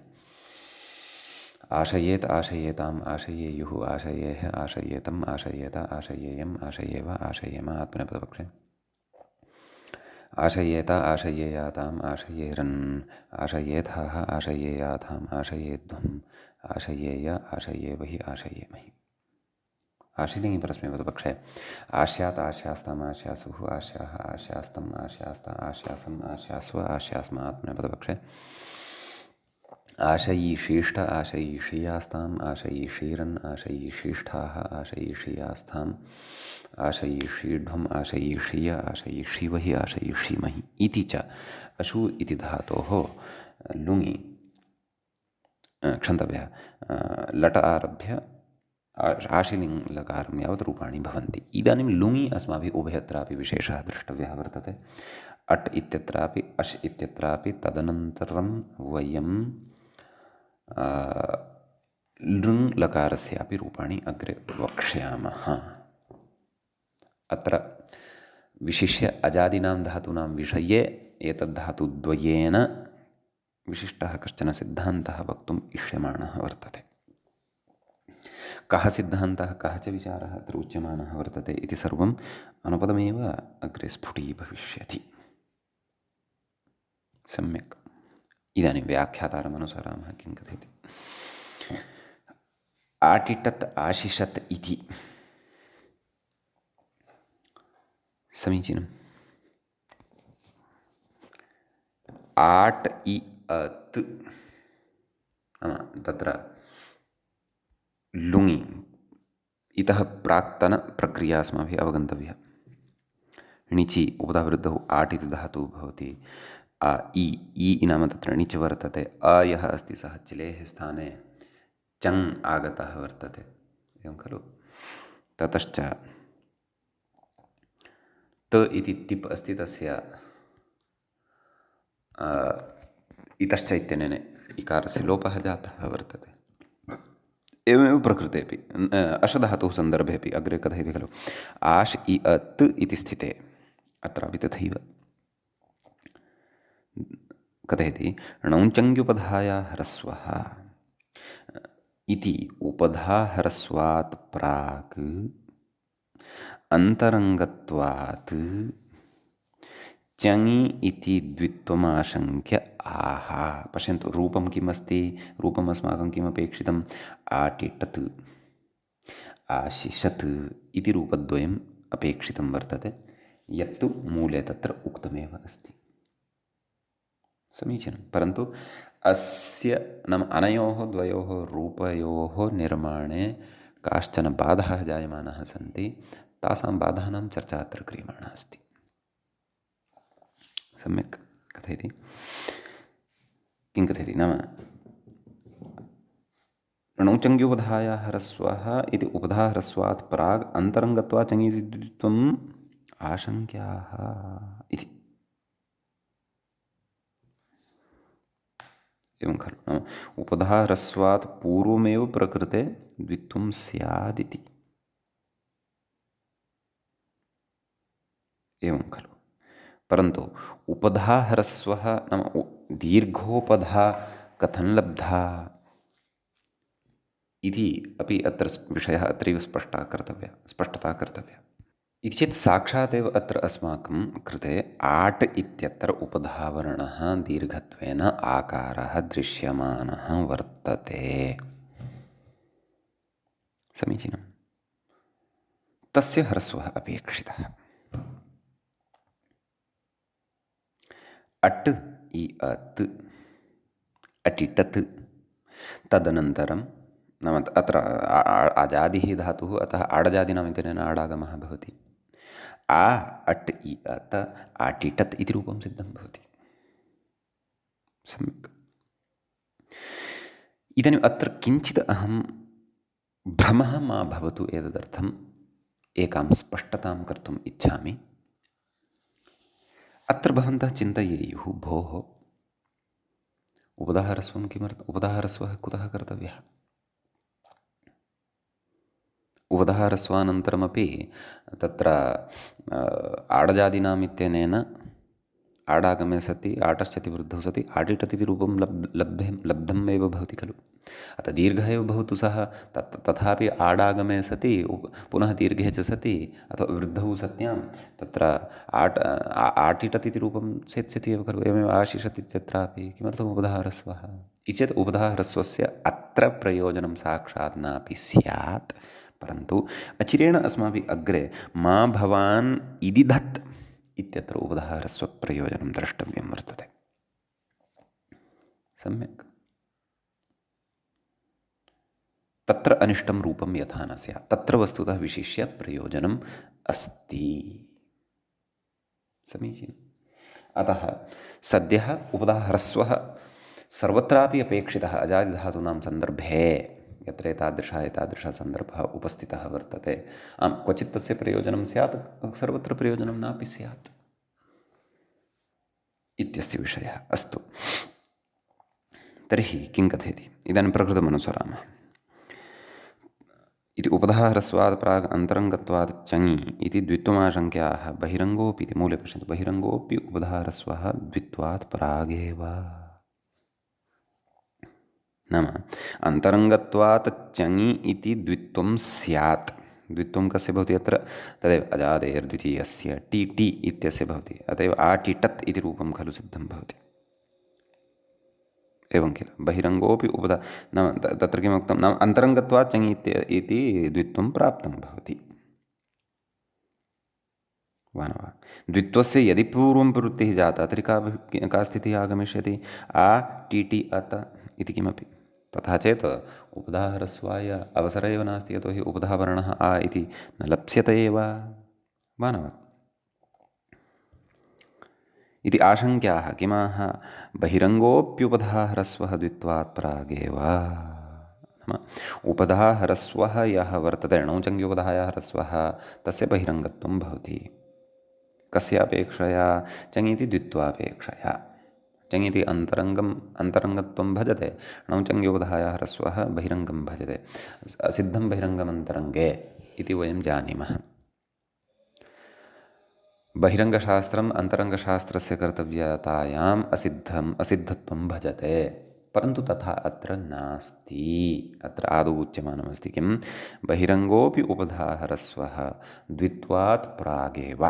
[SPEAKER 1] आशयेत् आशयेताम् आशयेयुः आशयेः आशयेतम् आशयेत आशयेयम् आशयेव आशयेम आत्मनेपदपक्षे आशयेत आशयेयाताम् आशयेरन् आशयेथाः आशयेयाथाम् आशयेध्वम् आशयेय आशयेवहि आशयेमहि आशिलिङ्गि परस्मैपदपक्षे आस्यात् आस्यास्ताम् आस्यासुः आस्याः आस्यास्तम् आस्यास्त आस्यासम् आस्यास्व आस्यास्म आत्मनेपदपक्षे आशयीषीष्ठ आशयीषीयास्ताम् आशयीषीरन् आशयीषीष्ठाः आशयीषीयास्थाम् आशयीषीढ्वम् आशयीषीय आशयीषीवहि आशयीषीमहि इति च अशु इति धातोः लुङि क्षन्तव्यः लट आरभ्य आशिलिङ् लकारं यावत् रूपाणि भवन्ति इदानीं लुङि अस्माभिः उभयत्रापि विशेषः द्रष्टव्यः वर्तते अट् इत्यत्रापि अश् इत्यत्रापि तदनन्तरं वयं लृङ् लकारस्यापि रूपाणि अग्रे वक्ष्यामः अत्र विशिष्य अजादीनां धातूनां विषये एतद्धातुद्वयेन विशिष्टः कश्चन सिद्धान्तः वक्तुम् इष्यमाणः वर्तते कः सिद्धान्तः कः च विचारः अत्र उच्यमानः वर्तते इति सर्वम् अनुपदमेव अग्रे स्फुटीभविष्यति सम्यक् इदानीं व्याख्यातारम् अनुसरामः किं कथयति आटिटत् आशिषत् इति समीचीनम् आट् इ अत् नाम तत्र लुङि इतः प्राक्तनप्रक्रिया अस्माभिः अवगन्तव्या णिचि उपधावृद्धौ आट् इति धातुः भवति इ नाम तत्र णिच् वर्तते अ यः अस्ति सः चिलेः स्थाने चङ् आगतः वर्तते एवं खलु ततश्च त इति तिप् अस्ति तस्य इतश्च इत्यनेन इकारस्य लोपः जातः वर्तते एवमेव प्रकृतेपि अशधातुः सन्दर्भेपि अग्रे कथयति खलु आश् इ अत् इति स्थिते अत्रापि तथैव कथयति णौञ्चङ्ग्युपधाया ह्रस्वः इति उपधाह्रस्वात् प्राक् अन्तरङ्गत्वात् चङि इति द्वित्वमाशङ्क्य आह पश्यन्तु रूपं किम् अस्ति रूपम् अस्माकं किमपेक्षितम् आटिटत् आशिषत् इति रूपद्वयम् अपेक्षितं वर्तते यत्तु मूले तत्र उक्तमेव अस्ति समीचीनं परन्तु अस्य नाम अनयोः द्वयोः रूपयोः निर्माणे काश्चन बाधाः जायमानाः सन्ति तासां बाधानां चर्चा अत्र क्रियमाणा अस्ति सम्यक् कथयति किं कथयति नाम णौचङ्ग्युपधाया ह्रस्वः इति उपधा ह्रस्वात् प्राग् अन्तरङ्गत्वा चङित्वम् आशङ्क्याः इति एवं खलु नाम उपधा ह्रस्वात् पूर्वमेव प्रकृते द्वित्वं स्यादिति एवं खलु परन्तु उपधा ह्रस्वः नाम दीर्घोपधा कथं लब्धा इति अपि अत्र विषयः अत्रैव स्पष्टता कर्तव्या इति चेत् साक्षात् एव अत्र अस्माकं कृते आट् इत्यत्र उपधावर्णः दीर्घत्वेन आकारः दृश्यमानः वर्तते समीचीनं तस्य ह्रस्वः अपेक्षितः अट् इ अत् अटिटत् तदनन्तरं नाम अत्र अजादिः धातुः अतः आडजादिनाम् इत्यनेन आडागमः भवति आ अट् इ अत आटिटत् इति रूपं सिद्धं भवति। सम्यक्। इदानीम् अत्र किञ्चित् अहं भ्रमः मा भवतु एतदर्थम् एकां स्पष्टतां कर्तुम् इच्छामि। अत्र भवन्तः चिन्तयेयुः, भोः उपधाह्रस्वं उपधाह्रस्वः कुतः कर्तव्यः? उपधाह्रस्वानन्तरमपि तत्र आडजादीनाम् इत्यनेन आडागमे सति आटश्चति वृद्धौ सति आटिटत् इति रूपं लब्धम् एव भवति खलु। अतः दीर्घः एव भवतु सः, तथापि आडागमे सति पुनः दीर्घे च सति अथवा वृद्धौ सत्यां तत्र आटिटत् इति रूपं सेत्स्यति एव खलु। एवमेव आशिषत् इत्यत्रापि किमर्थम् उपधाह्रस्वः इति चेत् उपधाह्रस्वस्य अत्र प्रयोजनं साक्षात् नापि स्यात्, परन्तु अचिरेण अस्माभिः अग्रे मा भवान् इदिधत् इत्यत्र उपधाह्रस्वप्रयोजनं द्रष्टव्यं वर्तते। सम्यक्। तत्र अनिष्टं रूपं यथा न स्यात्, तत्र वस्तुतः विशिष्य प्रयोजनम् अस्ति। समीचीनम्। अतः सद्यः उपधाह्रस्वः सर्वत्रापि अपेक्षितः अजादिधातूनां सन्दर्भे यत्र एतादृशः सन्दर्भः उपस्थितः वर्तते। आम्, क्वचित् तस्य प्रयोजनं स्यात्, सर्वत्र प्रयोजनं नापि स्यात् इत्यस्ति विषयः। अस्तु, तर्हि किं कथयति? इदानीं प्रकृतमनुसरामः। इति उपधाह्रस्वात् प्राग् अन्तरङ्गत्वात् चङि इति द्वित्वमाशङ्क्याः बहिरङ्गोऽपि इति मूले पश्यन्तु, बहिरङ्गोऽपि उपधाह्रस्वः द्वित्वात् प्रागेव। नाम अन्तरङ्गत्वात् चङि इति द्वित्वं स्यात्। द्वित्वं कस्य भवति अत्र? तदेव अजादेर्द्वितीयस्य टि टि इत्यस्य भवति। अत एव आटिटत् इति रूपं खलु सिद्धं भवति। एवं किल? बहिरङ्गोऽपि नाम तत्र किमुक्तं? नाम अन्तरङ्गत्वात् चङि इति द्वित्वं प्राप्तं भवति। वा न वा? द्वित्वस्य यदि पूर्वं प्रवृत्तिः जाता तर्हि का स्थितिः आगमिष्यति? आ टि टि अत इति किमपि। तथा चेत् उपधाह्रस्वाय अवसरः एव नास्ति, यतोहि उपधावर्णः आ इति न लप्स्यते एव। वा न वा? इति आशङ्क्याः किमाः? बहिरङ्गोऽप्युपधाह्रस्वः द्वित्वात् प्रागेव। नाम उपधाह्रस्वः यः वर्तते, णौचङ्ग्योपधायाः ह्रस्वः, तस्य बहिरङ्गत्वं भवति। कस्य अपेक्षया? चङिति द्वित्वापेक्षया। चङिति अन्तरङ्गत्वं भजते, णौचङ्ग्योपधायाः ह्रस्वः बहिरङ्गं भजते। असिद्धं बहिरङ्गमन्तरङ्गे इति वयं जानीमः। बहिरङ्गशास्त्रम् अन्तरङ्गशास्त्रस्य कर्तव्यतायाम् असिद्धत्वं भजते, परन्तु तथा अत्र नास्ति। अत्र आदौ उच्यमानमस्ति किं? बहिरङ्गोऽपि उपधाह्रस्वः द्वित्वात् प्रागेव।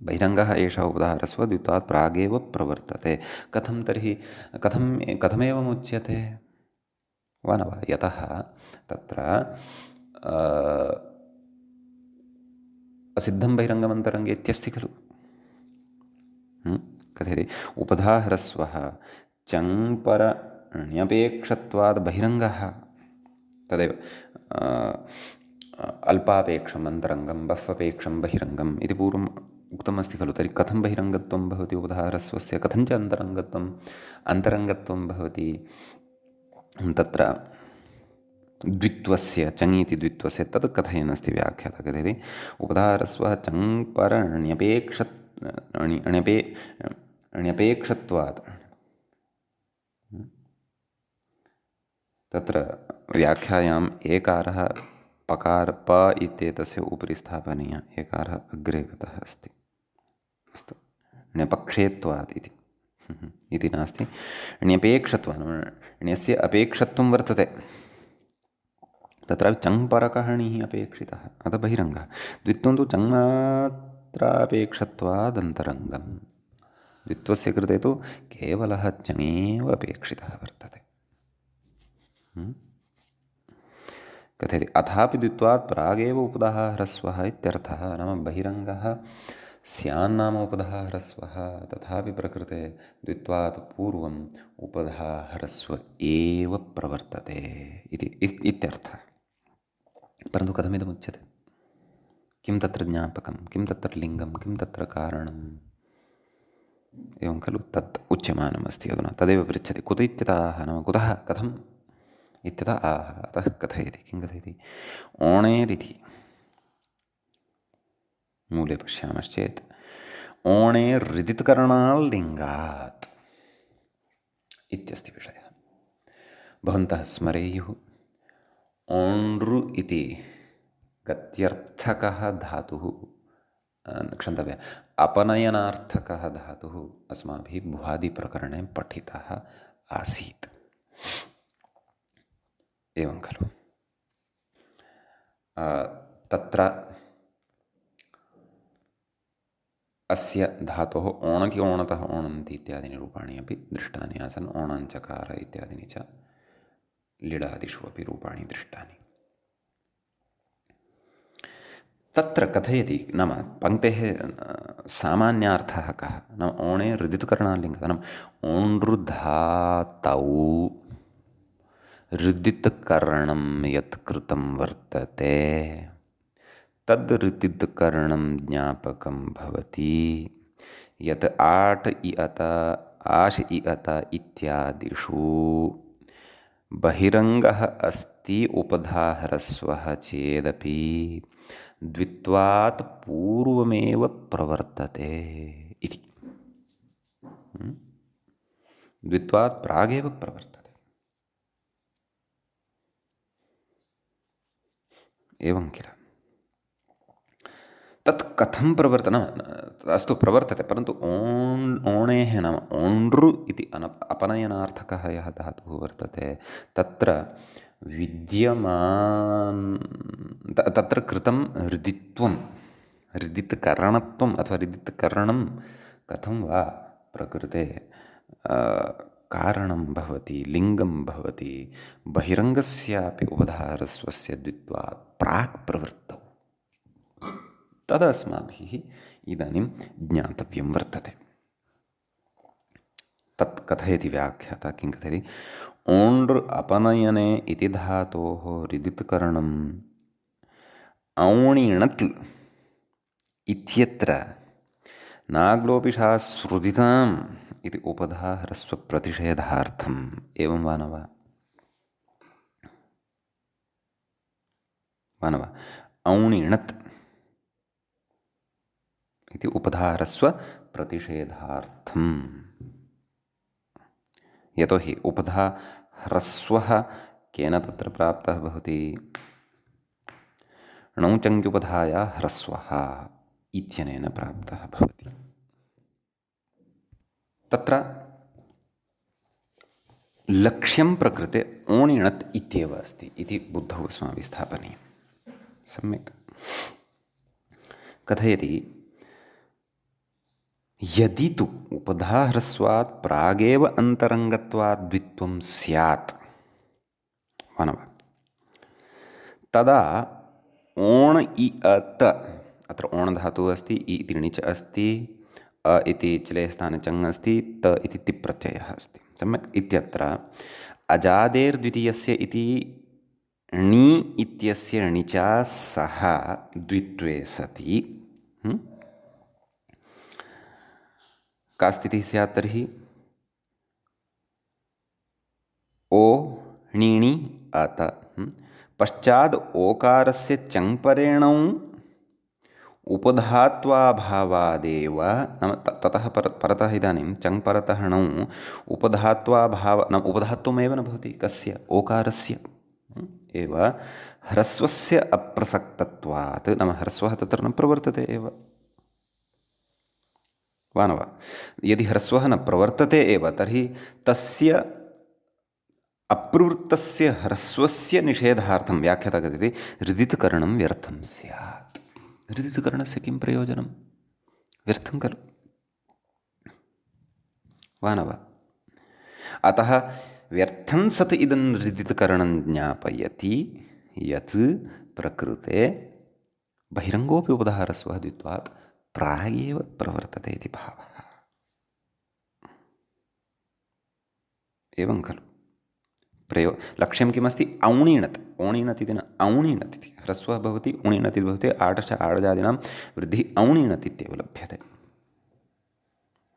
[SPEAKER 1] बहिरङ्गः एषः उपधाह्रस्वः द्वित्वात् प्रागेव प्रवर्तते। कथं तर्हि? कथमेवमुच्यते? वा न वा? यतः तत्र असिद्धं बहिरङ्गमन्तरङ्गे इत्यस्ति खलु। कथयति? उपधाह्रस्वः चङ्परण्यपेक्षत्वाद् बहिरङ्गः। तदेव अल्पापेक्षम् अन्तरङ्गं, बह्वपेक्षं बहिरङ्गम् इति पूर्वम् उक्तमस्ति खलु। तर्हि कथं बहिरङ्गत्वं भवति उपधाह्रस्वस्य? कथञ्च अन्तरङ्गत्वं भवति? तत्र द्वित्वस्य, चङीति द्वित्वस्य तत् कथयन् अस्ति व्याख्याता। कथयति? उपधाह्रस्वः ण्यपेक्षत्वात्, तत्र व्याख्यायाम् एकारः पकार प इत्येतस्य उपरि स्थापनीयः, एकारः अग्रे गतः अस्ति। अस्तु, ण्यपक्षेत्वात् इति नास्ति, ण्यपेक्षत्वात्, ण्यस्य अपेक्षत्वं वर्तते। तत्र चङ्परकः णिः अपेक्षितः, अतः बहिरङ्गः। द्वित्वं तु चङ्मात्रापेक्षत्वादन्तरङ्गं। द्वित्वस्य कृते तु केवलः चङेव अपेक्षितः वर्तते। कथयति? अथापि द्वित्वात् प्रागेव उपधाह्रस्वः इत्यर्थः। नाम बहिरङ्गः स्यान्नाम उपधाह्रस्वः, तथापि प्रकृते द्वित्वात् पूर्वम् उपधाह्रस्व एव प्रवर्तते इत्यर्थः। परन्तु कथमिदमुच्यते? किं तत्र ज्ञापकं, किं तत्र लिङ्गं, किं तत्र कारणम्, एवं खलु तत् उच्यमानमस्ति अधुना। तदेव पृच्छति कुत इत्यतः नाम कुतः कथम् इत्यतः आह अतः कथयति। किं कथयति? ओणेरिति मूले पश्यामश्चेत् ओणेर्रिदित्करणाल् लिङ्गात् इत्यस्ति विषयः। भवन्तः स्मरेयुः ओण्डृ इति गत्यर्थकः धातुः क्षन्तव्यः अपनयनार्थकः धातुः अस्माभिः भुवादिप्रकरणे पठितः आसीत्। एवं खलु तत्र अस्य धातोः ओणति ओणतः ओणन्ति इत्यादीनि रूपाणि अपि दृष्टानि आसन्। ओणञ्चकार इत्यादीनि च लिडादिषु अपि रूपाणि दृष्टानि। तत्र कथयति नाम पङ्क्तेः सामान्यार्थः कः नाम ओणे ऋदित्करणाल्लिङ्गः नाम ओण्डृधातौ ऋदित्करणं यत् कृतं वर्तते तद् ऋदित्करणं ज्ञापकं भवति। यत् आट् इ अत आश् इ अत इत्यादिषु बहिरङ्गः अस्ति उपधाह्रस्वः चेदपि द्वित्वात् पूर्वमेव प्रवर्तते इति। द्वित्वात् प्रागेव प्रवर्तते। एवं किल तत् कथं प्रवर्तनं अस्तु प्रवर्तते परन्तु ओणेः नाम ओण्डृ इति अपनयनार्थकः यः धातुः वर्तते तत्र तत्र कृतं ऋदित्वं ऋदित्करणत्वम् अथवा ऋदित्करणं कथं वा प्रकृते कारणं भवति लिङ्गं भवति बहिरङ्गस्यापि उपधाह्रस्वस्य द्वित्वात् प्राक् प्रवृत्तौ तदस्माभिः इदानीं ज्ञातव्यं वर्तते। तत् कथयति व्याख्याता किं कथयति ओण्डृ अपनयने इति धातोः ऋदित्करणम् औणिणत् इत्यत्र नाग्लोपिषा स्रुदिताम् इति उपधाह्रस्वप्रतिषेधार्थम् एवं वा न वा औणिणत् इति उपधाह्रस्वप्रतिषेधार्थम् यतोहि उपधाह्रस्वः केन तत्र प्राप्तः भवति णौचङ्क्युपधाया ह्रस्वः इत्यनेन प्राप्तः भवति। तत्र लक्ष्यं प्रकृते ओणिणत् इत्येव अस्ति इति बुद्धौ अस्माभिः स्थापनीयं। सम्यक् कथयति यदि तु उपधाह्रस्वात् प्रागेव अन्तरङ्गत्वात् द्वित्वं स्यात् तदा ओण् इ अत अत्र ओण् धातुः अस्ति इ इति णिच अस्ति अ इति चले स्थाने चङ् अस्ति त इति तिप्रत्ययः अस्ति। सम्यक् इत्यत्र अजादेर्द्वितीयस्य इति णि इत्यस्य णिचा सह द्वित्वे सति का स्थितिः स्यात् तर्हि ओ णिणि अत पश्चाद् ओकारस्य चङ्परेणौ उपधात्वाभावादेव नाम ततः परतः इदानीं चङ्परतः णौ उपधात्वाभाव नाम उपधात्वमेव न भवति कस्य ओकारस्य एव ह्रस्वस्य अप्रसक्तत्वात् नाम ह्रस्वः तत्र न प्रवर्तते एव वा न वा। यदि ह्रस्वः न प्रवर्तते एव तर्हि तस्य अप्रवृत्तस्य ह्रस्वस्य निषेधार्थं व्याख्याता कथयति ऋदित्करणं व्यर्थं स्यात्। ऋदित्करणस्य किं प्रयोजनं व्यर्थं खलु वा न वा। अतः व्यर्थं सत् इदं ऋदित्करणं ज्ञापयति यत् प्रकृते बहिरङ्गोऽपि उपधाह्रस्वः द्वित्वात् प्रागेव प्रवर्तते इति भावः। एवं खलु लक्ष्यं किमस्ति औणीणत् ओणीणत् इति न औणीणत् इति ह्रस्वः भवति उणीणत् इति भवति आडश आडजादीनां वृद्धिः औणीणत् इत्येव लभ्यते।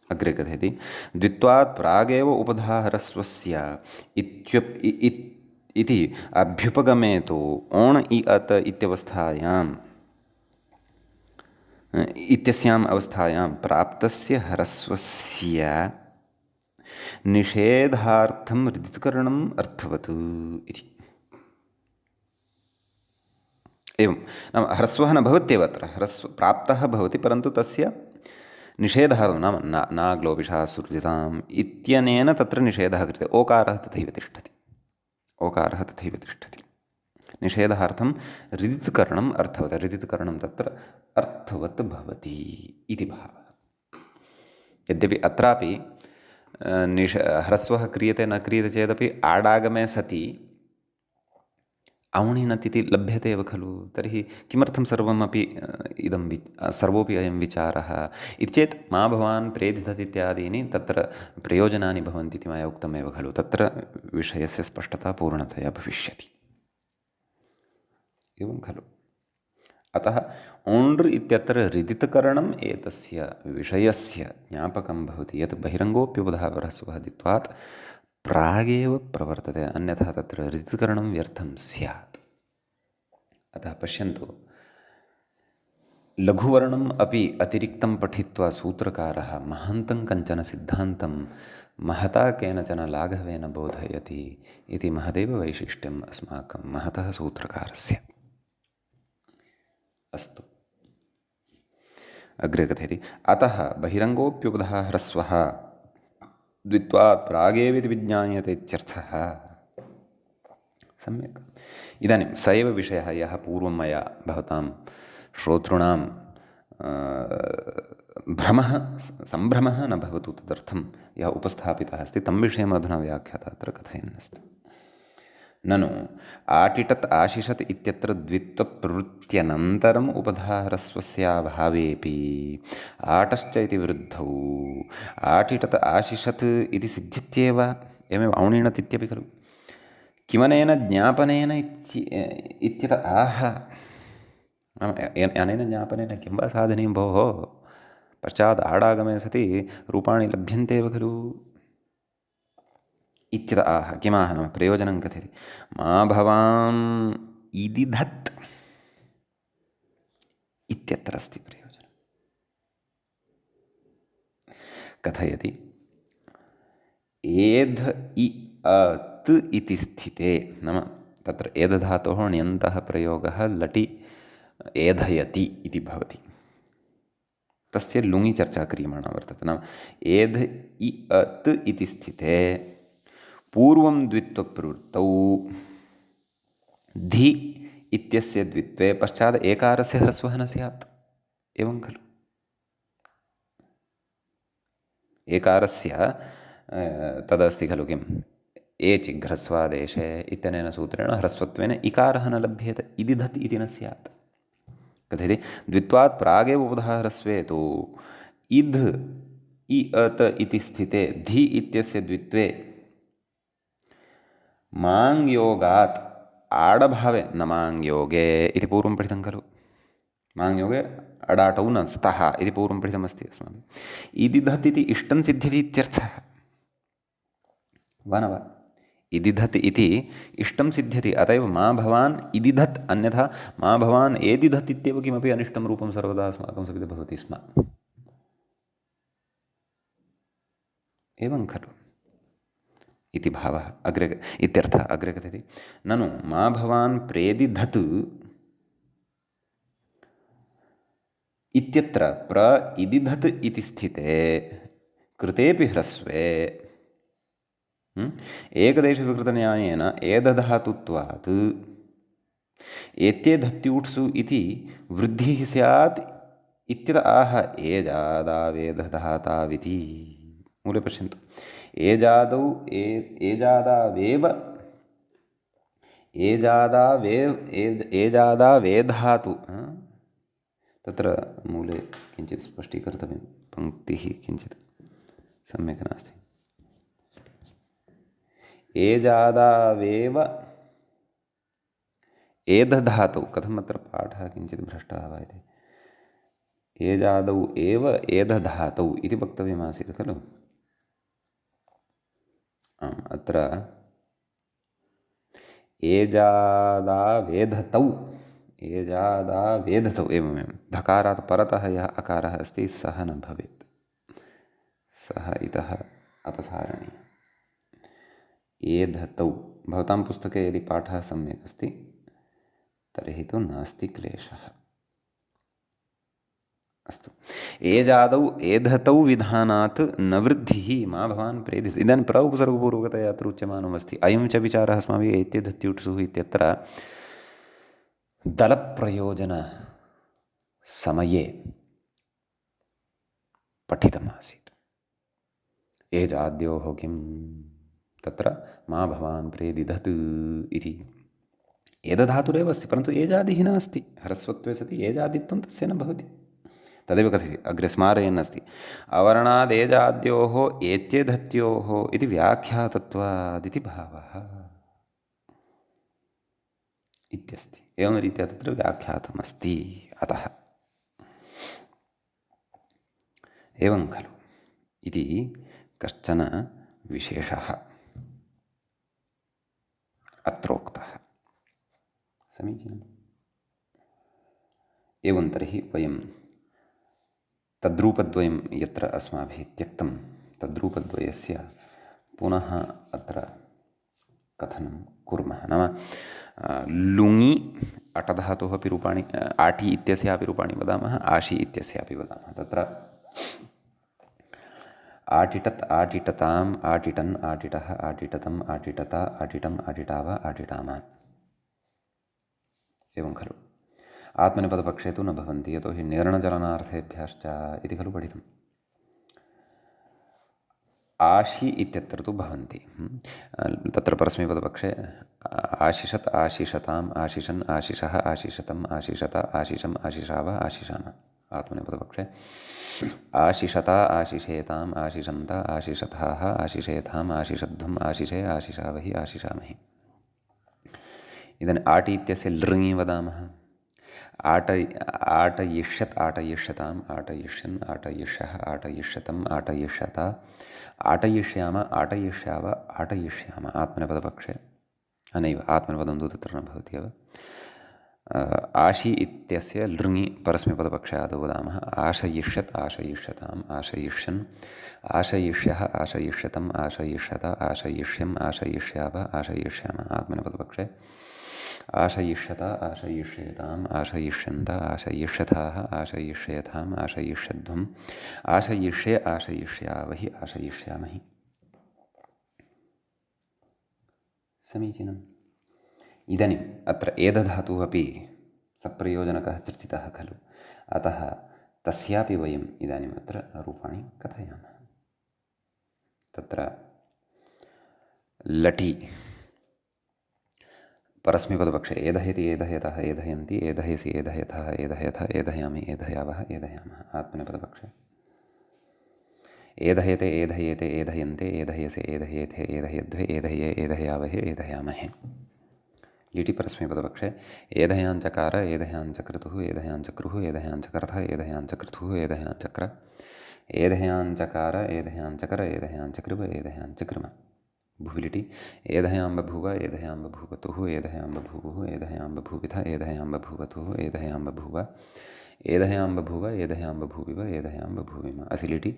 [SPEAKER 1] अग्रे कथयति द्वित्वात् प्रागेव उपधाह्रस्वस्य इति अभ्युपगमे तु ओण् इ अत् इत्यस्याम् अवस्थायां प्राप्तस्य ह्रस्वस्य निषेधार्थं ऋदितकरणम् अर्थवत् इति। एवं नाम ह्रस्वः न भवत्येव अत्र प्राप्तः भवति परन्तु तस्य निषेधार्थं नाम नाग्लोपिशासुर्जिताम् इत्यनेन तत्र निषेधः क्रियते। ओकारः तथैव तिष्ठति, ओकारः तथैव तिष्ठति। निषेधार्थं ऋदितकरणम् अर्थवत्, ऋदितकरणं तत्र अर्थवत् भवति इति भावः। यद्यपि अत्रापि ह्रस्वः क्रियते न क्रियते चेदपि आडागमे सति औणीणत् इति लभ्यते एव खलु, तर्हि किमर्थं सर्वमपि सर्वोपि अयं विचारः इति चेत् मा भवान् प्रेदिधत् इत्यादीनि तत्र प्रयोजनानि भवन्ति इति मया उक्तमेव खलु, तत्र विषयस्य स्पष्टता पूर्णतया भविष्यति। एवं खलु। अतः ओण्ड् इत्यत्र ऋदितकरणम् एतस्य विषयस्य ज्ञापकं भवति यत् बहिरङ्गोऽप्युपधाह्रस्वः द्वित्वात् प्रागेव प्रवर्तते, अन्यथा तत्र ऋदितकरणं व्यर्थं स्यात्। अतः पश्यन्तु, लघुवर्णम् अपि अतिरिक्तं पठित्वा सूत्रकारः महान्तं कञ्चन सिद्धान्तं महता केनचन लाघवेन बोधयति इति महदेव वैशिष्ट्यम् अस्माकं महतः सूत्रकारस्य। अस्तु, अग्रे कथयति अतः बहिरङ्गोऽप्युपधाह्रस्वः द्वित्वात् प्रागेवेति विज्ञायते इत्यर्थः। सम्यक्। इदानीं स एव विषयः यः पूर्वं मया भवतां श्रोतॄणां सम्भ्रमः न भवतु तदर्थं यः उपस्थापितः अस्ति तं विषयम् अधुना व्याख्याता अत्र कथयन् अस्ति। ननु आटिटत् आशिषत् इत्यत्र द्वित्वप्रवृत्त्यनन्तरम् उपधाह्रस्वस्याभावेऽपि आटश्च इति वृद्धौ आटिटत् आशिषत् इति सिद्ध्यत्येव। एवमेव औणीणत् इत्यपि खलु। किमनेन ज्ञापनेन इत्यत आह, अनेन ज्ञापनेन किं वा साधनीयं भोः, पश्चात् आडागमे सति रूपाणि लभ्यन्ते एव खलु इत्यत आह। किमाह नाम प्रयोजनं कथयति मा भवान् इदिधत् इत्यत्र अस्ति प्रयोजनं। कथयति एध इ अत् इति स्थिते, नाम तत्र एधधातोः ण्यन्तः प्रयोगः लटि एधयति इति भवति, तस्य लुङि चर्चा क्रियमाणा वर्तते। नाम एध इ अत् इति स्थिते पूर्वं द्वित्वप्रवृत्तौ धि इत्यस्य द्वित्वे पश्चात् एकारस्य ह्रस्वः न स्यात्। एवं खलु। एकारस्य तदस्ति खलु किम् एचिघ्रस्वादेशे इत्यनेन सूत्रेण ह्रस्वत्वेन इकारः न लभ्येत, इदिधत् इति न स्यात्। कथयति द्वित्वात् प्रागेव उपधाह्रस्वे तु इध् इ अत् इति स्थिते धि इत्यस्य द्वित्वे माङ्योगात् आडभावे न माङ्योगे इति पूर्वं पठितं खलु। माङ्योगे अडाटौ न स्तः इति पूर्वं पठितमस्ति अस्माभिः। इदिधत् इति इष्टं सिद्ध्यति इत्यर्थः वा न वा? इदिधत् इति इष्टं सिद्ध्यति, अत एव मा भवान् इदिधत्, अन्यथा मा भवान् एदिधत् इत्येव किमपि अनिष्टं रूपं सर्वदा अस्माकं सविधे भवति स्म। एवं खलु इति भावः अग्रे इत्यर्थः। अग्रे कथयति ननु मा भवान् प्रेदिधत् इत्यत्र प्र इदिधत् इति स्थिते कृतेपि ह्रस्वे एकदेशविकृतन्यायेन एदधातुत्वात् एत्ये धत्यूट्सु इति वृद्धिः स्यात् इत्यत आह एजादावेदधाताविति। मूले पश्यन्तु, एजादौ एजादावेव एजादावेधातु, तत्र मूले किञ्चित् स्पष्टीकर्तव्यं, पङ्क्तिः किञ्चित् सम्यक् नास्ति। एजादावेव एधधातौ कथम् अत्र पाठः किञ्चित् भ्रष्टः वा इति एजादौ एव एधधातौ इति वक्तव्यमासीत् खलु आम् अत्र एजादावेधतौ एजादावेधतौ एवमेवं धकारात् परतः यः अकारः अस्ति सः न भवेत् सः इतः अपसारणीयः एधतौ भवतां पुस्तके यदि पाठः सम्यक् अस्ति तर्हि तु नास्ति क्लेशः अस्तु एजादौ एधतौ विधानात् न वृद्धिः मा भवान् प्रेदित इदानीं प्र उपसर्गपूर्वकतया अत्र उच्यमानमस्ति अयं च विचारः अस्माभिः एत्यधत्युट्सुः इत्यत्र दलप्रयोजनसमये पठितमासीत् एजाद्योः किं तत्र मा भवान् प्रेदिधत् इति एतद्धातुरेव अस्ति परन्तु एजादिः नास्ति ह्रस्वत्वे सति एजादित्वं तस्य न भवति तदेव कथयति अग्रे स्मारयन् अस्ति अवर्णादेजाद्योः एत्येधत्योः इति व्याख्यातत्वादिति भावः इत्यस्ति एवं रीत्या तत्र व्याख्यातमस्ति अतः एवं खलु इति कश्चन विशेषः अत्रोक्तः समीचीनम् एवं तर्हि वयं तद्रूपद्वयं यत्र अस्माभिः त्यक्तं तद्रूपद्वयस्य पुनः अत्र कथनं कुर्मः नाम लुङि अटधातोः अपि रूपाणि आटि इत्यस्यापि रूपाणि वदामः आशि इत्यस्यापि वदामः तत्र आटिटत् आटिटताम् आटिटन् आटिटः आटिटतम् आटिटता आटिटम् आटिटाव आटिटाम एवं खलु आत्मनेपदपक्षे तु न भवन्ति यतोहि निर्णचलनार्थेभ्यश्च इति खलु पठितम् आशि इत्यत्र तु भवन्ति तत्र परस्मैपदपक्षे आशिषत् आशिषताम् आशिषन् आशिषः आशिषतम् आशिषत आशिषम् आशिषाव आशिषाम आत्मनेपदपक्षे आशिषता आशिषेताम् आशिषन्त आशिषथाः आशिषेथाम् आशिषध्वम् आशिषे आशिषावहि आशिषामहि इदानीम् आटि इत्यस्य लृङि वदामः आटयिष्यत् आटयिष्यताम् आटयिष्यन् आटयिष्यः आटयिष्यतम् आटयिष्यत आटयिष्याम आटयिष्याव आटयिष्याम आत्मनेपदपक्षे नैव आत्मनेपदं तु तत्र न भवति एव आशि इत्यस्य लृङि परस्मैपदपक्षे आदौ वदामः आशयिष्यत् आशयिष्यताम् आशयिष्यन् आशयिष्यः आशयिष्यतम् आशयिष्यत आशयिष्यम् आशयिष्याव आशयिष्याम आत्मनेपदपक्षे आशयिष्यत आशयिष्येताम् आशयिष्यन्त आशयिष्यथाः आशयिष्येथाम् आशयिष्यध्वम् आशयिष्ये आशयिष्यावहि आशयिष्यामहि समीचीनम् इदानीम् अत्र एधधातुः अपि सप्रयोजनकः चर्चितः खलु अतः तस्यापि वयम् इदानीम् अत्र रूपाणि कथयामः तत्र लटि परस्मैपदपक्षे एधयति एधयतः एधयन्ति एधयसि एधयथः एधयथ एधयामि एधयावः एधयामः आत्मनेपदपक्षे एधयते एधयेते एधयन्ते एधयसे एधयेथे एधयध्वे एधये एधयावहे एधयामहे लिटि परस्मैपदपक्षे एधयाञ्चकार एधयाञ्चक्रतुः एधयाञ्चक्रुः एधयाञ्चकरथः एधयाञ्चक्रतुः एधयाञ्चक्र एधयाञ्चकार एधयाञ्चकर एधयाञ्चकृव एधयाञ्चकृम भुविलिटि एधयां बभूव एधयां बभूवतुः एधयां बभूवुः एधयां बभूविथ एधयां बभूवतुः एधयां बभूव एधयां बभूव एधयां बभूविव एधयां बभूविम असिलिटि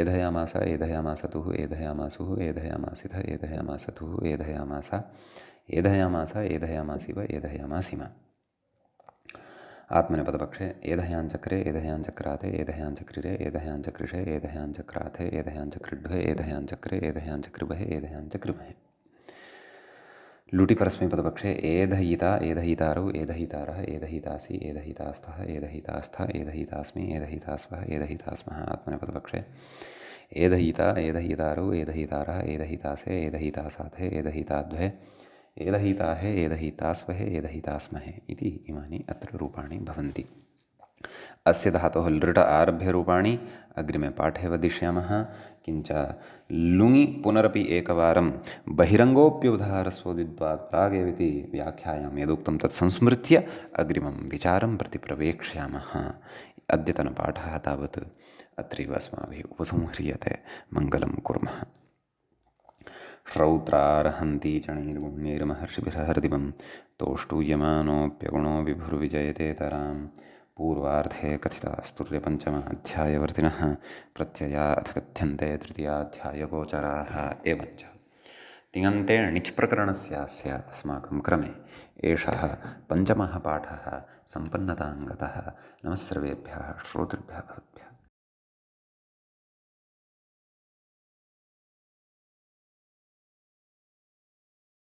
[SPEAKER 1] एधयामास एधयामासतुः एधयामासुः एधयामासिथ एधयामासतुः एधयामास एधयामास एधयामासिव एधयामासिम आत्मनेपदपक्षे एधयाञ्चक्रे एधयाञ्चक्राते एधयाञ्चक्रिरे एधयाञ्चक्रिषे एधयाञ्चक्राथे एधयाञ्चक्रिड्वे एधयाञ्चक्रे एधयाञ्चक्रिवहे एधयाञ्चक्रिमहे लुटि परस्मैपदपक्षे एधयिता एधयितारौ एधयितारः एधयितासि एधयितास्थः एधयितास्थ एधयितास्मि एधयितास्वः एधयितास्मः आत्मनेपदपक्षे एधयिता एधयितारौ एधयितारः एधयितासे एधयितासाथे एधयिताद्वे एधयिताहे एधयितास्वहे एधयितास्महे इति इमानि अत्र रूपाणि भवन्ति अस्य धातोः लृट आरभ्यरूपाणि अग्रिमे पाठे वदिष्यामः। किञ्च लुङि पुनरपि एकवारं बहिरङ्गोऽप्युदाहरस्वोदित्वात् प्रागेव इति व्याख्यायां यदुक्तं तत् संस्मृत्य अग्रिमं विचारं प्रति प्रवेक्ष्यामः। अद्यतनपाठः तावत् अत्रैव अस्माभिः उपसंह्रियते। मङ्गलं कुर्मः। श्रौत्रार्हन्ति चणैर्गुण्यैर्महर्षिभिर्हृदिवं तोष्टूयमानोऽप्यगुणो विभुर्विजयतेतरां। पूर्वार्धे कथितास्तुर्यपञ्चमाध्यायवर्तिनः प्रत्यया अथ कथ्यन्ते तृतीयाध्यायगोचराः। एवञ्च तिङन्ते णिच् प्रकरणस्यास्य अस्माकं क्रमे एषः पञ्चमः पाठः सम्पन्नतां गतः। नमः सर्वेभ्यः श्रोतृभ्यः भवद्भ्यः।